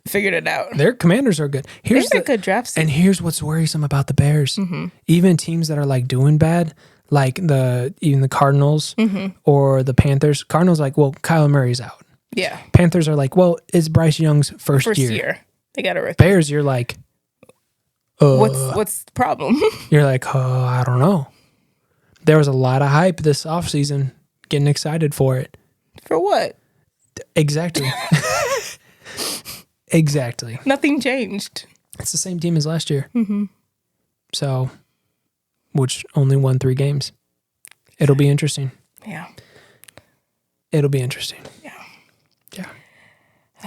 figured it out. Their Commanders are good. They Here's had a the good draft season. and here's what's worrisome about the Bears. Even teams that are like doing bad, like even the Cardinals or the Panthers. Cardinals like, well, Kyler Murray's out. Yeah. Panthers are like, well, it's Bryce Young's first First year. year. They got a rookie. Bears, you're like, What's the problem? you're like, I don't know. There was a lot of hype this offseason, getting excited for it. For what? Exactly. Exactly. Nothing changed. It's the same team as last year. So, which only won 3 games. It'll be interesting. Yeah. It'll be interesting. Yeah. Yeah.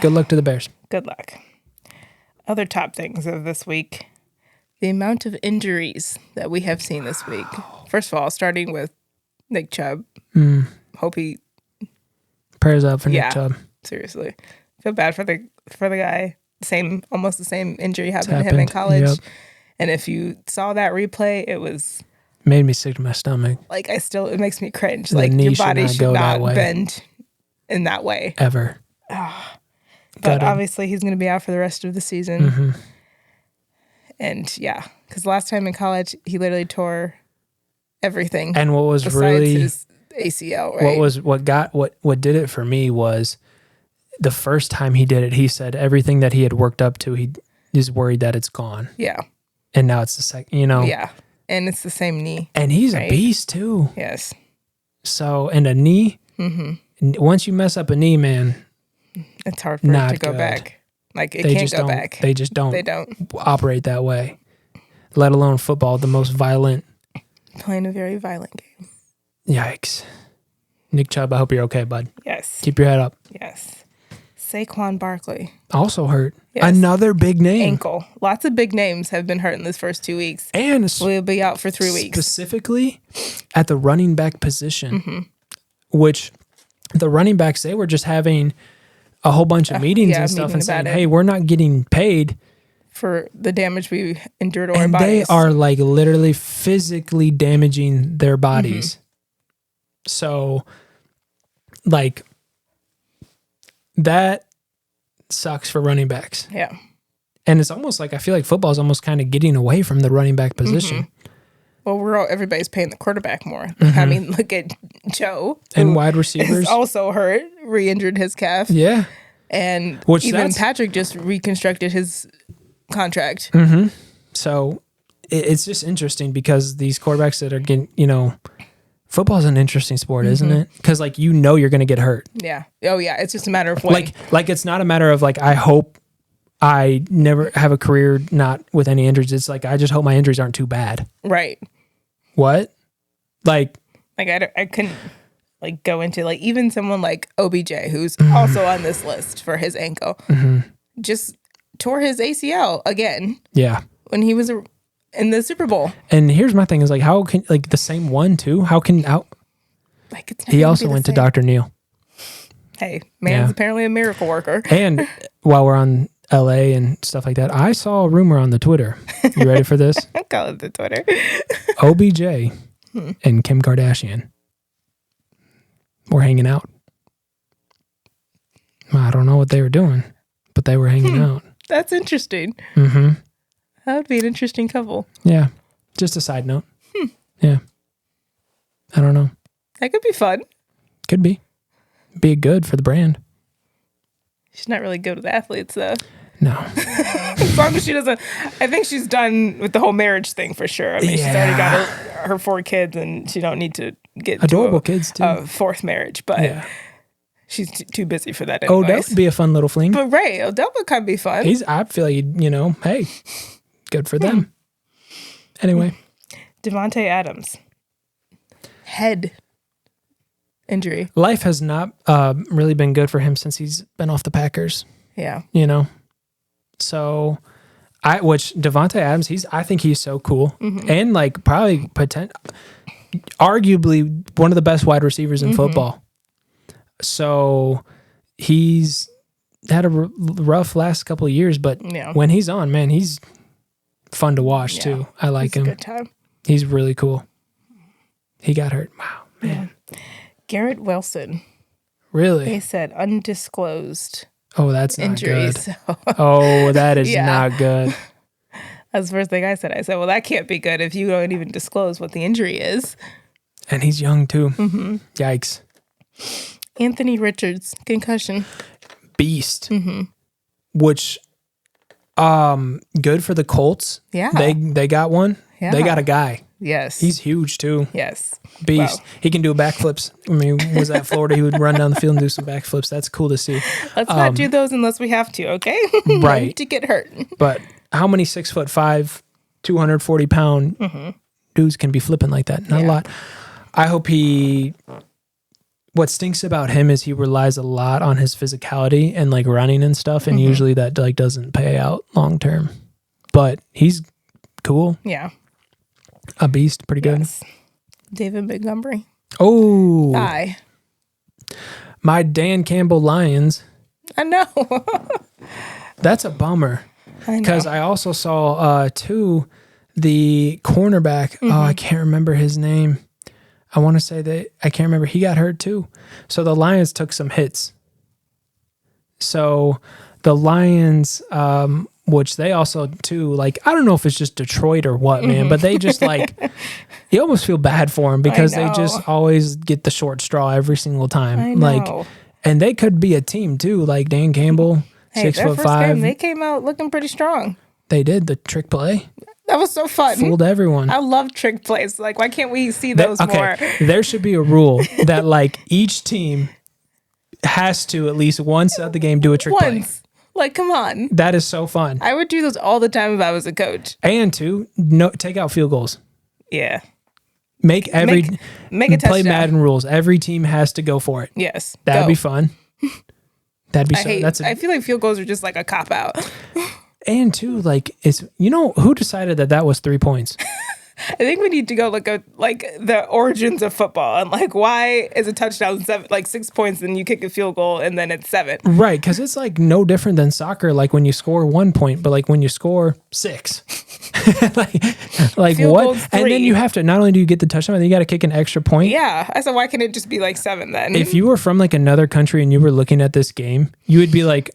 Good luck to the Bears. Good luck. Other top things of this week. The amount of injuries that we have seen this week. First of all, starting with Nick Chubb. Hope he Prayers up for Nick Yeah. Chubb. seriously. Feel bad for the guy. Almost the same injury happened to him in happened. college. Yep. And if you saw that replay, it was Made me sick to my stomach. like it makes me cringe. The Like knee your should body not should go that not way. bend in that way. Ever. But Gutted. obviously he's going to be out for the rest of the season. And yeah, because last time in college he literally tore everything And what was besides really his ACL. Right? what did it for me was the first time he did it, he said everything that he had worked up to, he is worried that it's gone. Yeah, And now it's the second, yeah, and it's the same knee. And he's Right. a beast too. Yes, So, and a knee, once you mess up a knee, man, it's hard for it Not to go good. back. Like it they can't just go don't. back. They just don't. They don't. operate that way. Let alone football, the most violent. Playing a very violent game. Yikes. Nick Chubb, I hope you're okay, bud. Yes, Keep your head up. yes. Saquon Barkley, Also hurt. Yes. Another big name. ankle. Lots of big names have been hurt in this first 2 weeks. And We'll be out for 3 weeks. specifically at the running back position, which the running backs, they were just having a whole bunch of meetings yeah, and stuff meeting and saying, about it. hey, we're not getting paid for the damage we endured to our And bodies. they are like literally physically damaging their bodies. So like that sucks for running backs. Yeah. And it's almost like I feel like football is almost kind of getting away from the running back position. Well, everybody's paying the quarterback more. I mean, look at Joe. And who wide is receivers. also hurt, re-injured his calf. Yeah. And Which even that's- Patrick just reconstructed his contract. So it's just interesting because these quarterbacks that are getting, football is an interesting sport, isn't it? Because like, you're going to get hurt. Yeah. Oh, yeah. It's just a matter of when. Like it's not a matter of like, I hope I never have a career not with any injuries. It's like, I just hope my injuries aren't too bad. Right. What? Like I couldn't like go into like even someone like OBJ, who's also on this list for his ankle, just tore his ACL again yeah. when he was in the Super Bowl. And here's my thing is like, how can like the same one too? Like it's He also went to Dr. Neil. Hey, man's Yeah. apparently a miracle worker. And while we're on LA and stuff like that, I saw a rumor on the Twitter. You ready for this? I call it the Twitter. OBJ and Kim Kardashian were hanging out. I don't know what they were doing, but they were hanging out. That's interesting. Mm-hmm. That would be an interesting couple. Yeah. Just a side note. Yeah. I don't know. That could be fun. Could be. Be good for the brand. She's not really good with athletes, though. No. As long as she doesn't, I think she's done with the whole marriage thing for sure. I mean, she's already got her 4 kids, and she don't need to get Adorable into kids, too. a 4th marriage. But Yeah. she's too busy for that. Oh, Anyways. that would be a fun little fling. But right, Odell would kind of be fun. I feel like, hey, good for them. Anyway. Devontae Adams, head injury. Life has not really been good for him since he's been off the Packers, Yeah, So, which Devontae Adams, I think he's so cool and like probably arguably one of the best wide receivers in football. So he's had a rough last couple of years, but Yeah. when he's on, man, he's fun to watch Yeah. too. I like it's a him. good time. He's really cool. He got hurt. Wow, man. Garrett Wilson. Really? They said undisclosed Oh, that's not injuries. good. Oh, that is Yeah. not good. That's the first thing I said. I said, well, that can't be good if you don't even disclose what the injury is. And he's young too. Yikes. Anthony Richards, concussion. Beast. Which good for the Colts. Yeah. They got one. Yeah. They got a guy. Yes. He's huge too. yes. Beast. Wow. He can do backflips. I mean, was that Florida? He would run down the field and do some backflips. That's cool to see. Let's not do those unless we have to, okay? Right. To get hurt. But how many 6'5", 240-pound dudes can be flipping like that? Not a Yeah. lot. I hope what stinks about him is he relies a lot on his physicality and like running and stuff. And usually that like doesn't pay out long term, but he's cool. Yeah. A beast. Pretty good. Yes. David Montgomery. Oh, Aye. my Dan Campbell Lions. I know. That's a bummer. I know. Because I also saw too the cornerback. Oh, I can't remember his name. I want to say that I can't remember. He got hurt too. So the Lions took some hits. So the Lions, which they also too, like, I don't know if it's just Detroit or what, man, but they just like, you almost feel bad for them because they know. just always get the short straw every single time. I Like, know. and they could be a team too, like Dan Campbell, Hey, their 6'5". first game, they came out looking pretty strong. They did the trick play, That was so fun. fooled everyone. I love trick plays. Like, why can't we see those more? There should be a rule that like each team has to at least once at the game do a trick play. Once. Like, come on. That is so fun. I would do those all the time if I was a coach. And two, no, take out field goals. Yeah. Make every Make a play touchdown. Madden rules. Every team has to go for it. Yes. That'd go. be fun. That'd be so. I feel like field goals are just like a cop out. And two, like it's who decided that was 3 points? I think we need to go look at like the origins of football and like why is a touchdown 6 points and you kick a field goal and then it's 7. Right, because it's like no different than soccer. Like when you score 1 point, but like when you score 6, like Field what? goal's And then 3. you have to not only do you get the touchdown, then you got to kick an extra point. Yeah, I said why can't it just be like 7 then? If you were from like another country and you were looking at this game, you would be like,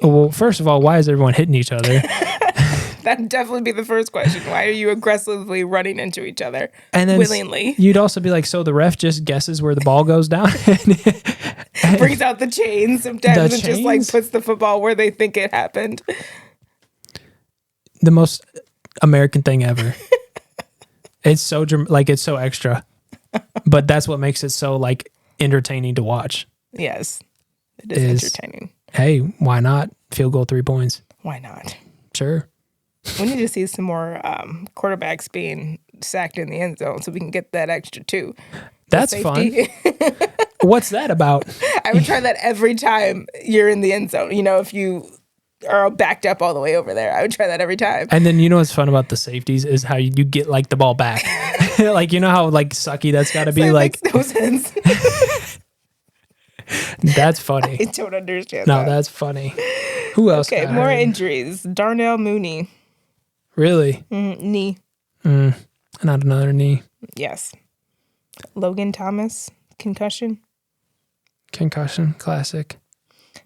well, first of all, why is everyone hitting each other? That'd definitely be the first question. Why are you aggressively running into each other And then willingly? you'd also be like, so the ref just guesses where the ball goes down. Brings out the chains sometimes The and just like chains? puts the football where they think it happened. The most American thing ever. It's so it's so extra, but that's what makes it so like entertaining to watch. Yes, it is entertaining. Hey, why not? Field goal 3 points. Why not? Sure. We need to see some more quarterbacks being sacked in the end zone so we can get that extra 2. That's fun. What's that about? I would try that every time you're in the end zone. You know, if you are backed up all the way over there, I would try that every time. And then you know what's fun about the safeties is how you get like the ball back. Like you know how like sucky that's got to be. That Like makes no sense. that's funny. I don't understand No, that. that's funny. Who else? Okay, got more hurt? injuries. Darnell Mooney, Really? knee. Not another knee. Yes. Logan Thomas, concussion. Concussion. Classic.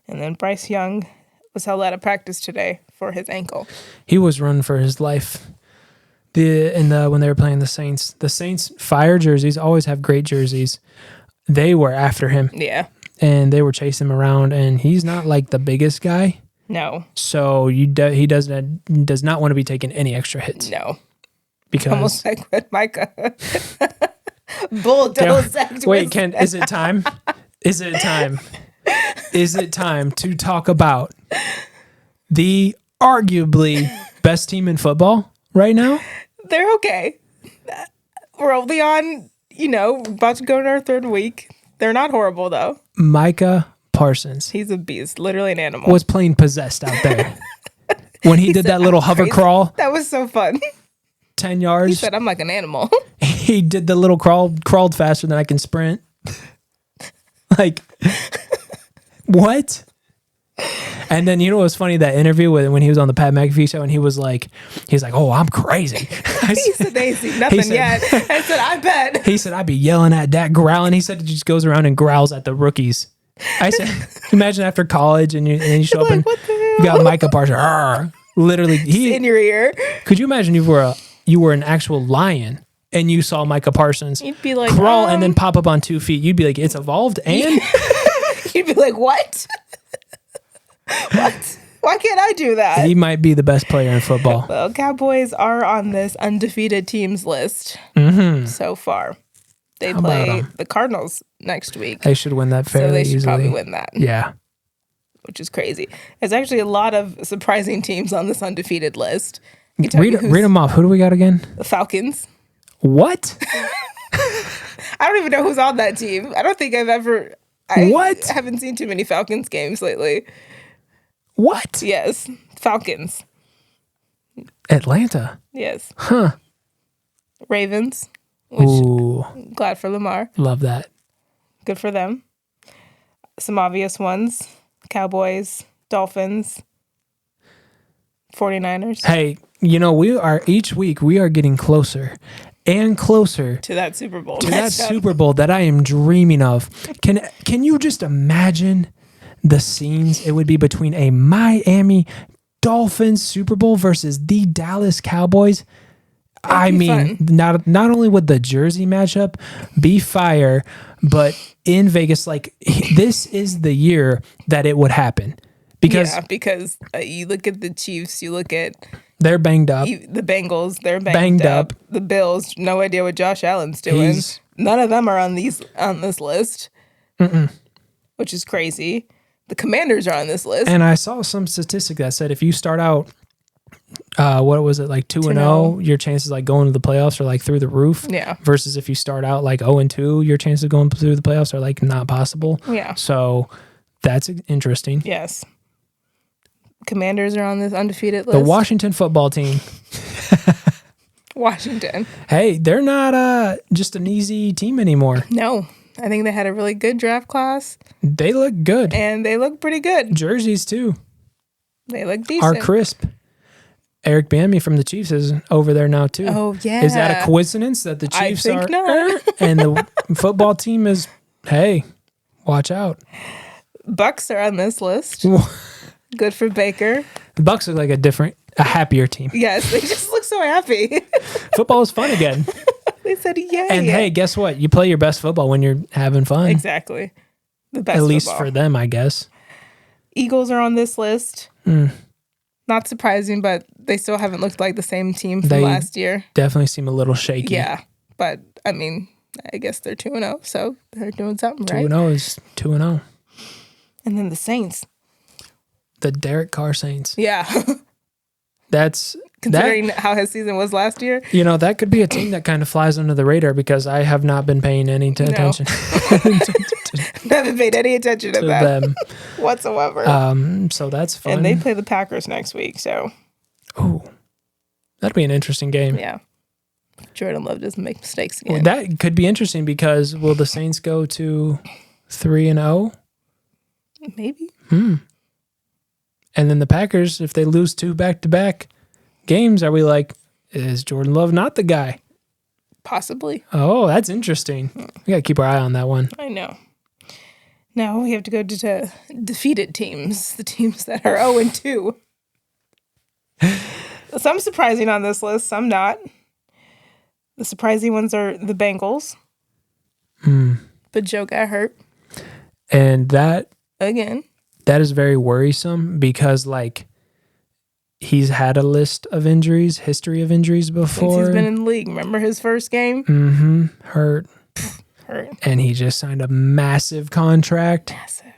And then Bryce Young was held out of practice today for his ankle. He was running for his life. When they were playing the Saints fire jerseys always have great jerseys. They were after him Yeah. and they were chasing him around. And he's not like the biggest guy, No. so he does not want to be taking any extra hits No. because. Almost like what Micah bulldozed. Wait, Ken, is it time? Is it time? Is it time to talk about the arguably best team in football right now? They're okay. We're only on, about to go in our 3rd week. They're not horrible though. Micah Parsons He's a beast, literally an animal. was playing possessed out there when he did that little hover Crazy. crawl, That was so fun. 10 He yards. said, I'm like an animal. He did the little crawled faster than I can sprint. Like, what? And then you know what's funny? That interview when he was on the Pat McAfee show and he was like, oh, I'm crazy. He said they ain't seen nothing said- yet. I said, I bet. He said, I'd be yelling at Dak, growling. He said he just goes around and growls at the rookies. I said, imagine after college and you show up and What the hell? you got Micah Parsons. "Arr." Literally, In your ear. could you imagine you were an actual lion and you saw Micah Parsons You'd be like, crawl and then pop up on 2 feet? You'd be like, it's evolved and You'd be like, what? What? Why can't I do that? he might be the best player in football. Well, Cowboys are on this undefeated teams list so far. They about play 'em? the Cardinals next week, They should win that so fairly they should easily. probably win that, Yeah. which is crazy. There's actually a lot of surprising teams on this undefeated list. I can tell Read you who's them off. Who do we got again? the Falcons. What? I don't even know who's on that team. I don't think I've ever. What? I haven't seen too many Falcons games lately. What? Yes, Falcons. Atlanta. Yes. Huh. Ravens. Which Ooh, glad for Lamar. love that. Good for them. Some obvious ones. Cowboys, Dolphins, 49ers. Hey, each week we are getting closer and closer To that Super Bowl. to that matchup. Super Bowl that I am dreaming of. Can you just imagine the scenes it would be between a Miami Dolphins Super Bowl versus the Dallas Cowboys? I be mean, not only would the jersey matchup be fire, but in Vegas, like this is the year that it would happen because because you look at the Chiefs, you look at they're banged up. the Bengals, they're Banged up. The Bills, no idea what Josh Allen's doing. He's- None of them are on this list, which is crazy. The Commanders are on this list. And I saw some statistic that said if you start out, what was it, like 2-0, your chances like going to the playoffs are like through the roof. Yeah. Versus if you start out like 0-2, your chances of going through the playoffs are like not possible. Yeah. So that's interesting. Yes. Commanders are on this undefeated list. The Washington football team. Washington. Hey, they're not just an easy team anymore. No, I think they had a really good draft class. They look good. And they look pretty good. Jerseys, too. They look decent. Are crisp. Eric Bieniemy from the Chiefs is over there now, too. Oh, yeah. Is that a coincidence that the Chiefs think not. and the football team is, hey, watch out. Bucks are on this list. Good for Baker. The Bucks look like a happier team. Yes, they just look so happy. Football is fun again. They said, yay. And hey, guess what? You play your best football when you're having fun. Exactly. The best At least football. for them, I guess. Eagles are on this list. Not surprising, but they still haven't looked like the same team from last year. Definitely seem a little shaky. Yeah, but I mean, I guess they're 2-0, so they're doing something right. 2-0 is 2-0. And then the Saints. The Derek Carr Saints. Yeah. That's Considering how his season was last year. You know, that could be a team that kind of flies under the radar because I have not been paying any attention Haven't paid any attention to them whatsoever. So that's fun. And they play the Packers next week, so. Oh, that'd be an interesting game. Yeah. Jordan Love doesn't make mistakes again. Well, that could be interesting because will the Saints go to 3-0? Maybe. And then the Packers, if they lose 2 back-to-back games, are we like, is Jordan Love not the guy? Possibly. Oh, that's interesting. We got to keep our eye on that one. I know. Now we have to go to defeated teams, the teams that are 0-2. Some surprising on this list, some not. The surprising ones are the Bengals. But Joe got hurt. And that is very worrisome because, like, he's had a history of injuries before. Since he's been in the league. Remember his first game? Hurt. And he just signed a massive contract. Massive.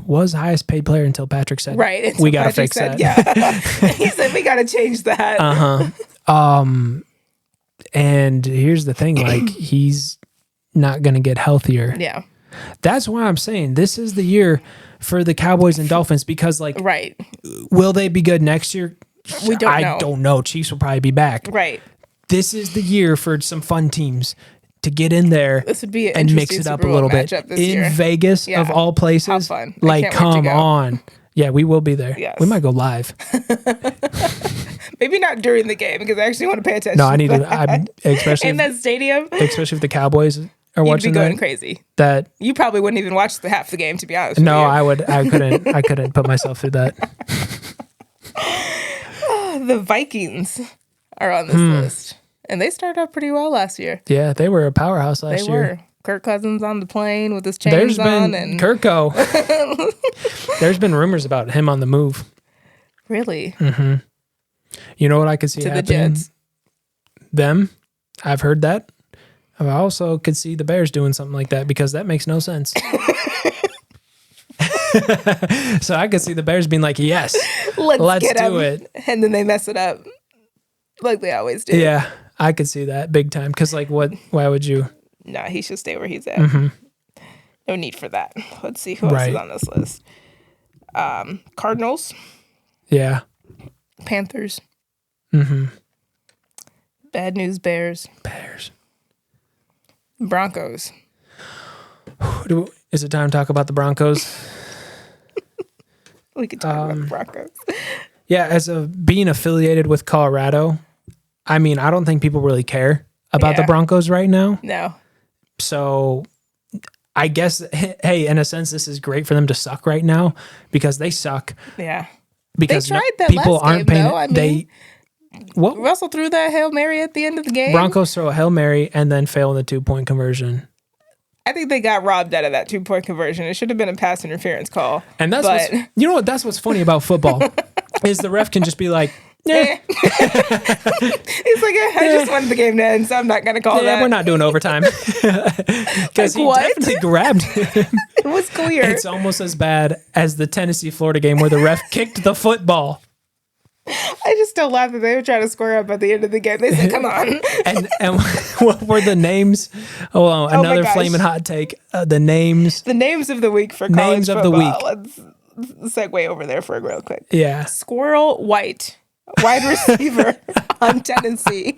Was highest paid player until Patrick said, right. We got to fix that. Yeah. He said, we got to change that. And here's the thing, like, he's not going to get healthier. Yeah. That's why I'm saying this is the year for the Cowboys and Dolphins because, like, right. Will they be good next year? We don't know. I don't know. Chiefs will probably be back. Right. This is the year for some fun teams to get in there this would be and mix it up a little bit. In Vegas, of all places. How fun. Like, come on. Yeah, we will be there. Yes. We might go live. Maybe not during the game because I actually want to pay attention. No, I need to, especially in that stadium. Especially if the Cowboys are You'd watching be going that, crazy. That you probably wouldn't even watch the half the game, to be honest with you. No, I couldn't put myself through that. The Vikings are on this list. And they started out pretty well last year. Yeah, they were a powerhouse last year. They were. Kirk Cousins on the plane with his chains on. And Kirko. There's been rumors about him on the move. Really? Mm-hmm. You know what I could see happening? The Jets. Them. I've heard that. I also could see the Bears doing something like that because that makes no sense. So I could see the Bears being like, yes, let's do it. And then they mess it up like they always do. Yeah, I could see that big time. Because, like, why would you? Nah, he should stay where he's at. No need for that. Let's see who else is on this list. Cardinals. Yeah. Panthers. Bad news Bears. Broncos. Is it time to talk about the Broncos? We could talk about the Broncos. Yeah, as of being affiliated with Colorado, I mean, I don't think people really care about the Broncos right now. No. So I guess, hey, in a sense, this is great for them to suck right now because they suck. Yeah. Because they tried that people last aren't game, paying. Though. I mean, Russell threw that Hail Mary at the end of the game. Broncos throw a Hail Mary and then fail in the 2-point conversion. I think they got robbed out of that 2-point conversion. It should have been a pass interference call. And that's that's what's funny about football is the ref can just be like, yeah. He's like, I just wanted the game to end, so I'm not going to call that. We're not doing overtime. Because he definitely grabbed him. It was clear. It's almost as bad as the Tennessee-Florida game where the ref kicked the football. I just still laugh that they were trying to square up at the end of the game. They said, come on. and what were the names? Oh, another flaming hot take. The names. The names of the week for college football. Let's segue over there for real quick. Yeah. Squirrel White wide receiver on Tennessee.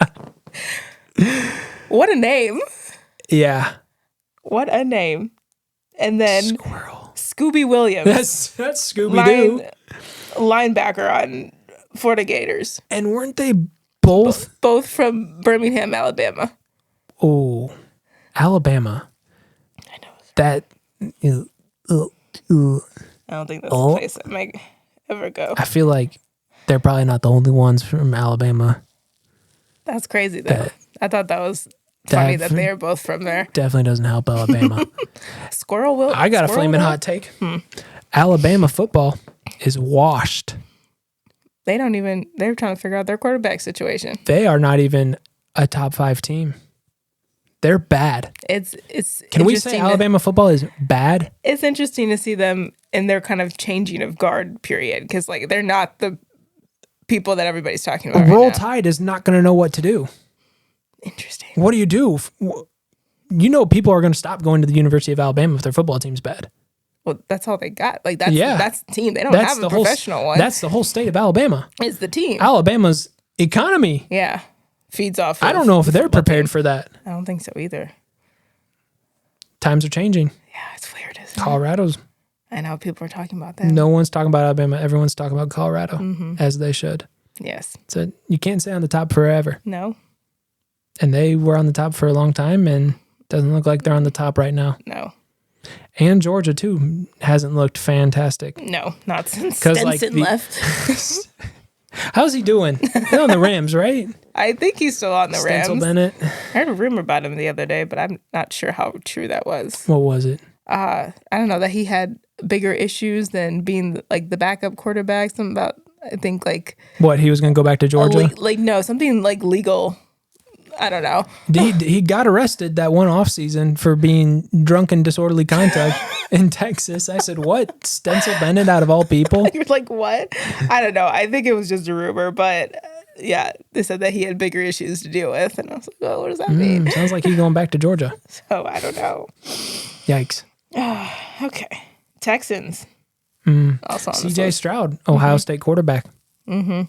What a name. Yeah. What a name. And then Squirrel. Scooby Williams, That's Scooby-Doo. linebacker on Florida Gators. And weren't they both? Both from Birmingham, Alabama. Oh, Alabama. I know. That. I don't think that's the place I might ever go. I feel like they're probably not the only ones from Alabama. That's crazy, though. I thought that was funny that they're both from there. Definitely doesn't help Alabama. Squirrel will. I got a flaming hot take. Alabama football is washed. They're trying to figure out their quarterback situation. They are not even a top 5 team. They're bad. It's Can we say Alabama football is bad? It's interesting to see them in their kind of changing of guard period, because like they're not the people that everybody's talking about. Roll right now. Tide is not going to know what to do. Interesting. What do? You know, people are going to stop going to the University of Alabama if their football team's bad. Well, that's all they got. Like that's the team. They don't have a professional one. That's the whole state of Alabama. It's the team. Alabama's economy. Yeah, feeds off. I don't know if they're prepared for that. I don't think so either. Times are changing. Yeah, it's weird, isn't it? Colorado's. I know people are talking about that. No one's talking about Alabama. Everyone's talking about Colorado, as they should. Yes. So you can't stay on the top forever. No. And they were on the top for a long time, and doesn't look like they're on the top right now. No. And Georgia too hasn't looked fantastic. No, not since 'Cause, Stinson like, left. How's he doing? He's on the Rams, right? I think he's still on the Stencil Rams. Bennett. I heard a rumor about him the other day, but I'm not sure how true that was. What was it? I don't know, that he had bigger issues than being like the backup quarterback. Something about, I think like What, he was going to go back to Georgia? no, something like legal. I don't know. He got arrested that one off season for being drunk and disorderly conduct in Texas. I said, what? Stencil Bennett out of all people? You're like, what? I don't know. I think it was just a rumor, but yeah, they said that he had bigger issues to deal with. And I was like, oh, what does that mean? Sounds like he's going back to Georgia. So I don't know. Yikes. Okay. Texans. Also on the CJ list. Stroud, Ohio State quarterback.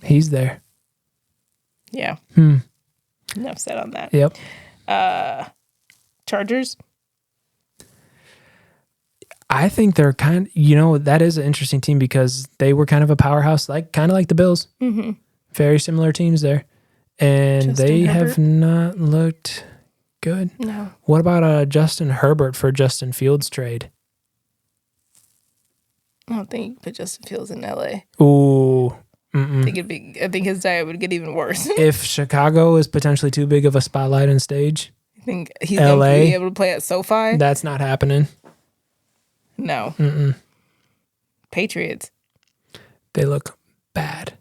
He's there. Yeah. Enough said on that. Yep. Chargers. I think they're that is an interesting team because they were kind of a powerhouse, kind of like the Bills. Very similar teams there. And Justin they Herbert? have not looked good. No. What about Justin Herbert for Justin Fields trade? I don't think you put Justin Fields in LA. Ooh. I think his diet would get even worse. If Chicago is potentially too big of a spotlight and stage, I think he's going to be able to play at SoFi. that's not happening. No. Patriots. They look bad.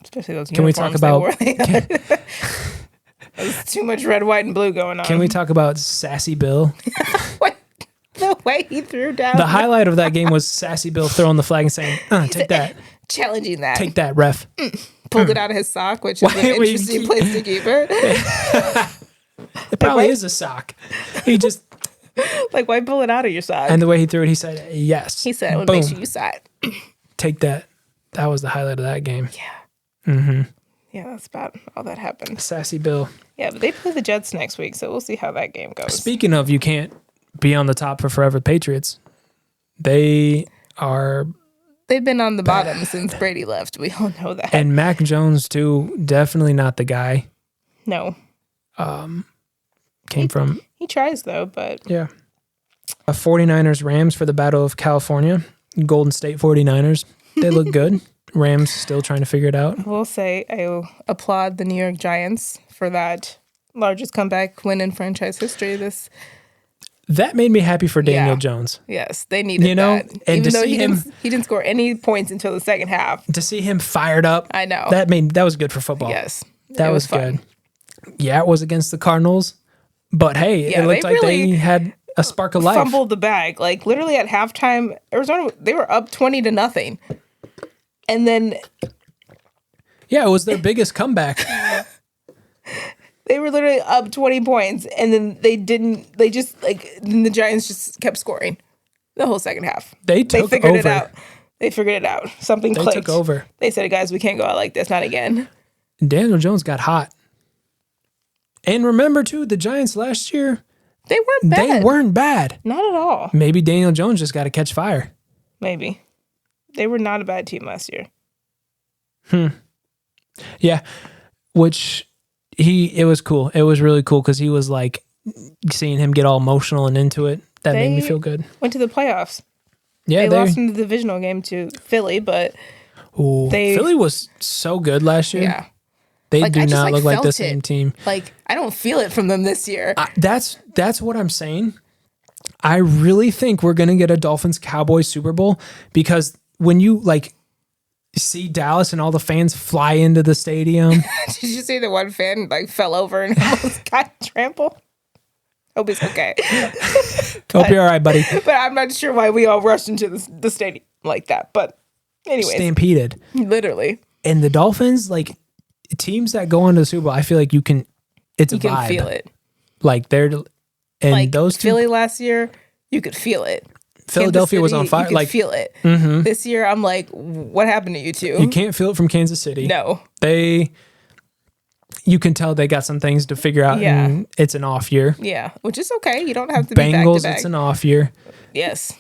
Especially those Can we uniforms talk about? they wore. There's too much red, white, and blue going on. Can we talk about Sassy Bill? What? The way he threw down. The highlight of that game was Sassy Bill throwing the flag and saying, "Take that, challenging that. take that, ref." Pulled it out of his sock, which is an Why would you interesting keep- place to keep it. It probably Like, is a sock. He just like, why pull it out of your sock? and the way he threw it, he said, "Yes." He said, well, Boom. make sure you saw it. Take that. That was the highlight of that game. Yeah, that's about all that happened. Sassy Bill. Yeah, but they play the Jets next week, so we'll see how that game goes. Speaking of, you can't be on the top for forever. Patriots. They've been on the bottom since Brady left. We all know that. and Mac Jones too. Definitely not the guy. No. Came from He tries, though, but 49ers Rams for the Battle of California. Golden State 49ers. They look good. Rams still trying to figure it out. I will say I will applaud the New York Giants for that largest comeback win in franchise history. That made me happy for Daniel Yeah. Yes, Yes, they needed and that. to Even though see he didn't score any points until the second half. to see him fired up. I know. That was good for football. Yes. That it was fun. good. Yeah, it was against the Cardinals, but hey, Yeah, it looked they like really they had a spark of life. Fumbled the bag. Like literally at halftime, Arizona, they were up 20-0. And then Yeah, it was their biggest comeback. they were literally up 20 points. And then then the Giants just kept scoring the whole second half. They They took figured over. it out. They figured it out. Something They clicked. took over. They said, guys, we can't go out like this. Not again. Daniel Jones got hot. And remember, too, the Giants last year, They weren't bad. they weren't bad. Not at all. Maybe Daniel Jones just got to catch fire. Maybe. They were not a bad team last year. Yeah, which it was cool. It was really cool because he was like, seeing him get all emotional and into it, that made me feel good. Went to the playoffs. Yeah, they lost in the divisional game to Philly, but Philly was so good last year. yeah. They Like, do I just, not like, look like felt the same it. team. Like, I don't feel it from them this year. That's what I'm saying. I really think we're going to get a Dolphins-Cowboys Super Bowl because when you like see Dallas and all the fans fly into the stadium. Did you see the one fan like fell over and almost got trampled? Hope he's okay. Hope you're all right, buddy. But I'm not sure why we all rushed into the stadium like that. But anyways, Stampeded. literally. And the Dolphins, like teams that go into the Super Bowl, I feel like you can. It's a You can vibe. feel it. Like they're and Like those two. Philly last year, you could feel it. Philadelphia Kansas was City, on fire. You could Like feel it. This year, I'm like, what happened to you two? you can't feel it from Kansas City. No. You can tell they got some things to figure out. Yeah. And it's an off year. Yeah, which is okay. You don't have to be back to Bengals, back. it's an off year. Yes.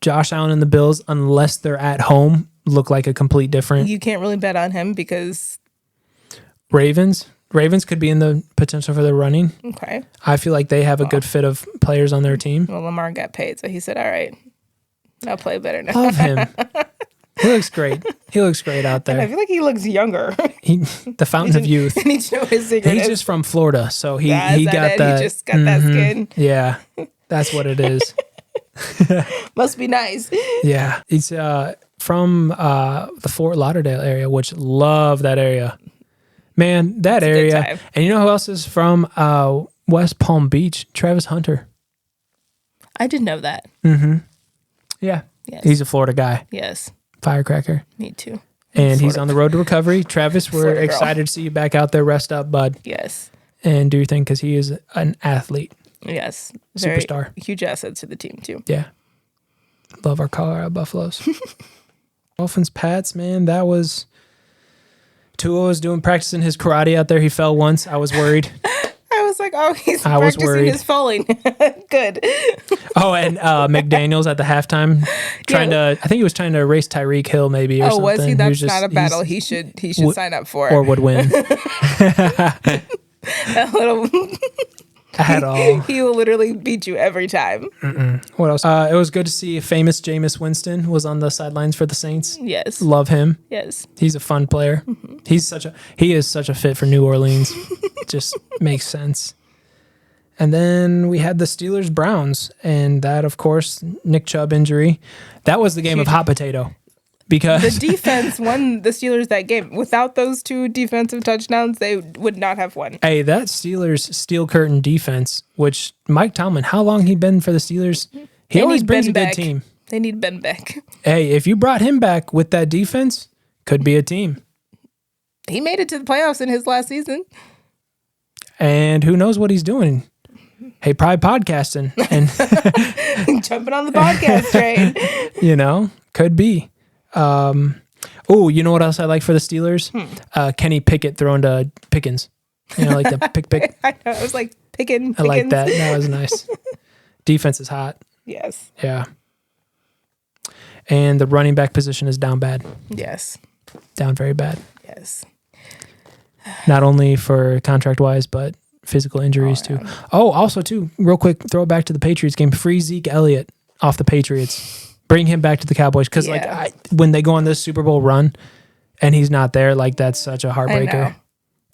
Josh Allen and the Bills, unless they're at home, look like a complete different. You can't really bet on him because, Ravens could be in the potential for the running. okay. I feel like they have a good fit of players on their team. Well, Lamar got paid, so he said, all right, I'll play better now. Love him. He looks great. He looks great out I there. feel like he looks younger. The fountain of youth. I need to know his secret. He's just from Florida, so he Is that got it? that. He just got that skin. Yeah, that's what it is. Must be nice. Yeah, he's from the Fort Lauderdale area, which love that area. Man, that a good area. time. And you know who else is from West Palm Beach? Travis Hunter. I didn't know that. Yeah, Yes. he's a Florida guy, Yes, firecracker. me too. And he's Florida. on the road to recovery. Travis, we're Florida girl. excited to see you back out there. Rest up, bud, Yes, and do your thing because he is an athlete. yes. Superstar. Huge assets to the team too. Yeah. Love our Colorado Buffaloes. Dolphins, Pats, man, that was... Tua was practicing his karate out there. He fell once. I was worried. I was like, oh, he's I was practicing worried. his falling. Good. Oh, and McDaniels at the halftime I think he was trying to erase Tyreek Hill maybe or Oh, something. was he? That's just- not a battle he's- he should sign up for. Or would win. That little, At all. he will literally beat you every time. What else? It was good to see famous Jameis Winston was on the sidelines for the Saints. Yes. Love him. Yes. He's a fun player. He is such a fit for New Orleans. Just makes sense. And then we had the Steelers Browns, and that of course Nick Chubb injury. That was the game of hot potato because The defense won the Steelers that game. Without those two defensive touchdowns, they would not have won. hey, that Steelers steel curtain defense, which Mike Tomlin, how long he been for the Steelers? He They always need brings a Ben good back. team. They need Ben back. Hey, if you brought him back with that defense, could be a team. He made it to the playoffs in his last season. And who knows what he's doing? Hey, probably podcasting, and Jumping on the podcast train. Could be. Oh, you know what else I like for the Steelers? Kenny Pickett throwing to Pickens. Like the pick. I know. I was like, Pickens. I like that. That was nice. Defense is hot. Yes. Yeah. And the running back position is down bad. Yes. Down very bad. Yes. Not only for contract wise, but physical injuries too. Oh, also too, real quick, throw it back to the Patriots game. Free Zeke Elliott off the Patriots. Bring him back to the Cowboys because Yeah. when they go on this Super Bowl run and he's not there, that's such a I know. heartbreaker.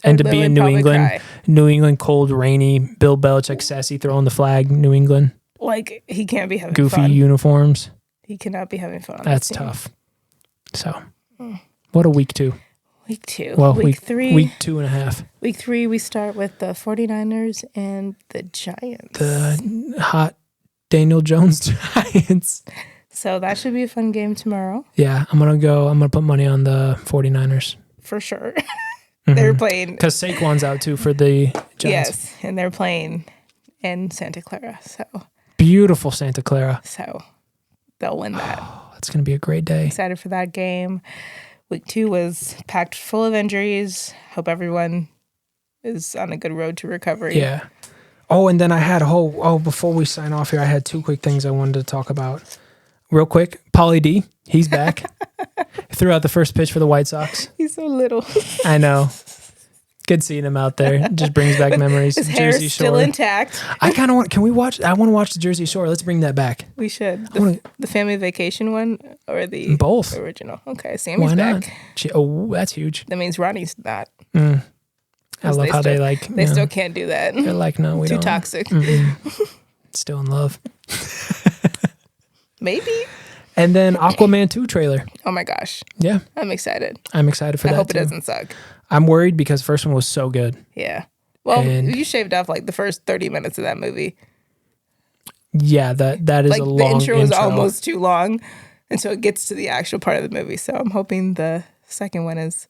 And to be in New England, cold, rainy, Bill Belichick sassy throwing the flag, New England, Like, he can't be having goofy fun. uniforms. He cannot be having fun. On That's this team. tough. So, what a week 2. Week 2. Well, week 3. Week 2.5. Week 3, we start with the 49ers and the Giants. The hot Daniel Jones Giants. So that should be a fun game tomorrow. Yeah, I'm going to put money on the 49ers. For sure. They're playing. Because Saquon's out too for the Giants. Yes. And they're playing in Santa Clara. Beautiful Santa Clara. So they'll win that. it's going to be a great day. Excited for that game. Week 2 was packed full of injuries. Hope everyone is on a good road to recovery. Yeah. Oh, and then I had before we sign off here, I had 2 quick things I wanted to talk about. Real quick, Pauly D, he's back. Threw out the first pitch for the White Sox. He's so little. I know. Good seeing him out there. Just brings back memories. His Jersey hair's Shore. still intact. I kind of want, can we watch, I want to watch the Jersey Shore. Let's bring that back. We should. wanna- The family vacation one or the Both. original? Okay, Sammy's Why not? back. Oh, that's huge. That means Ronnie's not. I love They how they still- like, They still can't do that. they're like, no, we Too don't. toxic. Still in love. Maybe. And then Aquaman 2 trailer. Oh my gosh. Yeah, I'm excited. I'm excited for I that hope it too. doesn't suck. I'm worried because the first one was so good. Yeah. Well, And- you shaved off like the first 30 minutes of that movie. Yeah, that is Like a the long intro is almost too long. And so it gets to the actual part of the movie. So I'm hoping the second one is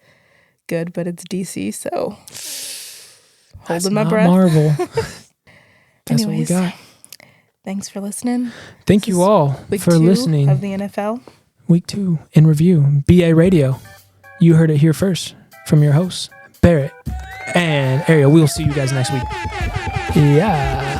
good, but it's DC. So holding my Not breath. Marvel. That's what we Anyways, got. Thanks for listening. Thank you all Week for 2 listening. of the NFL. Week 2 in review. BA Radio. You heard it here first from your hosts, Barrett and Ariel. We'll see you guys next week. Yeah.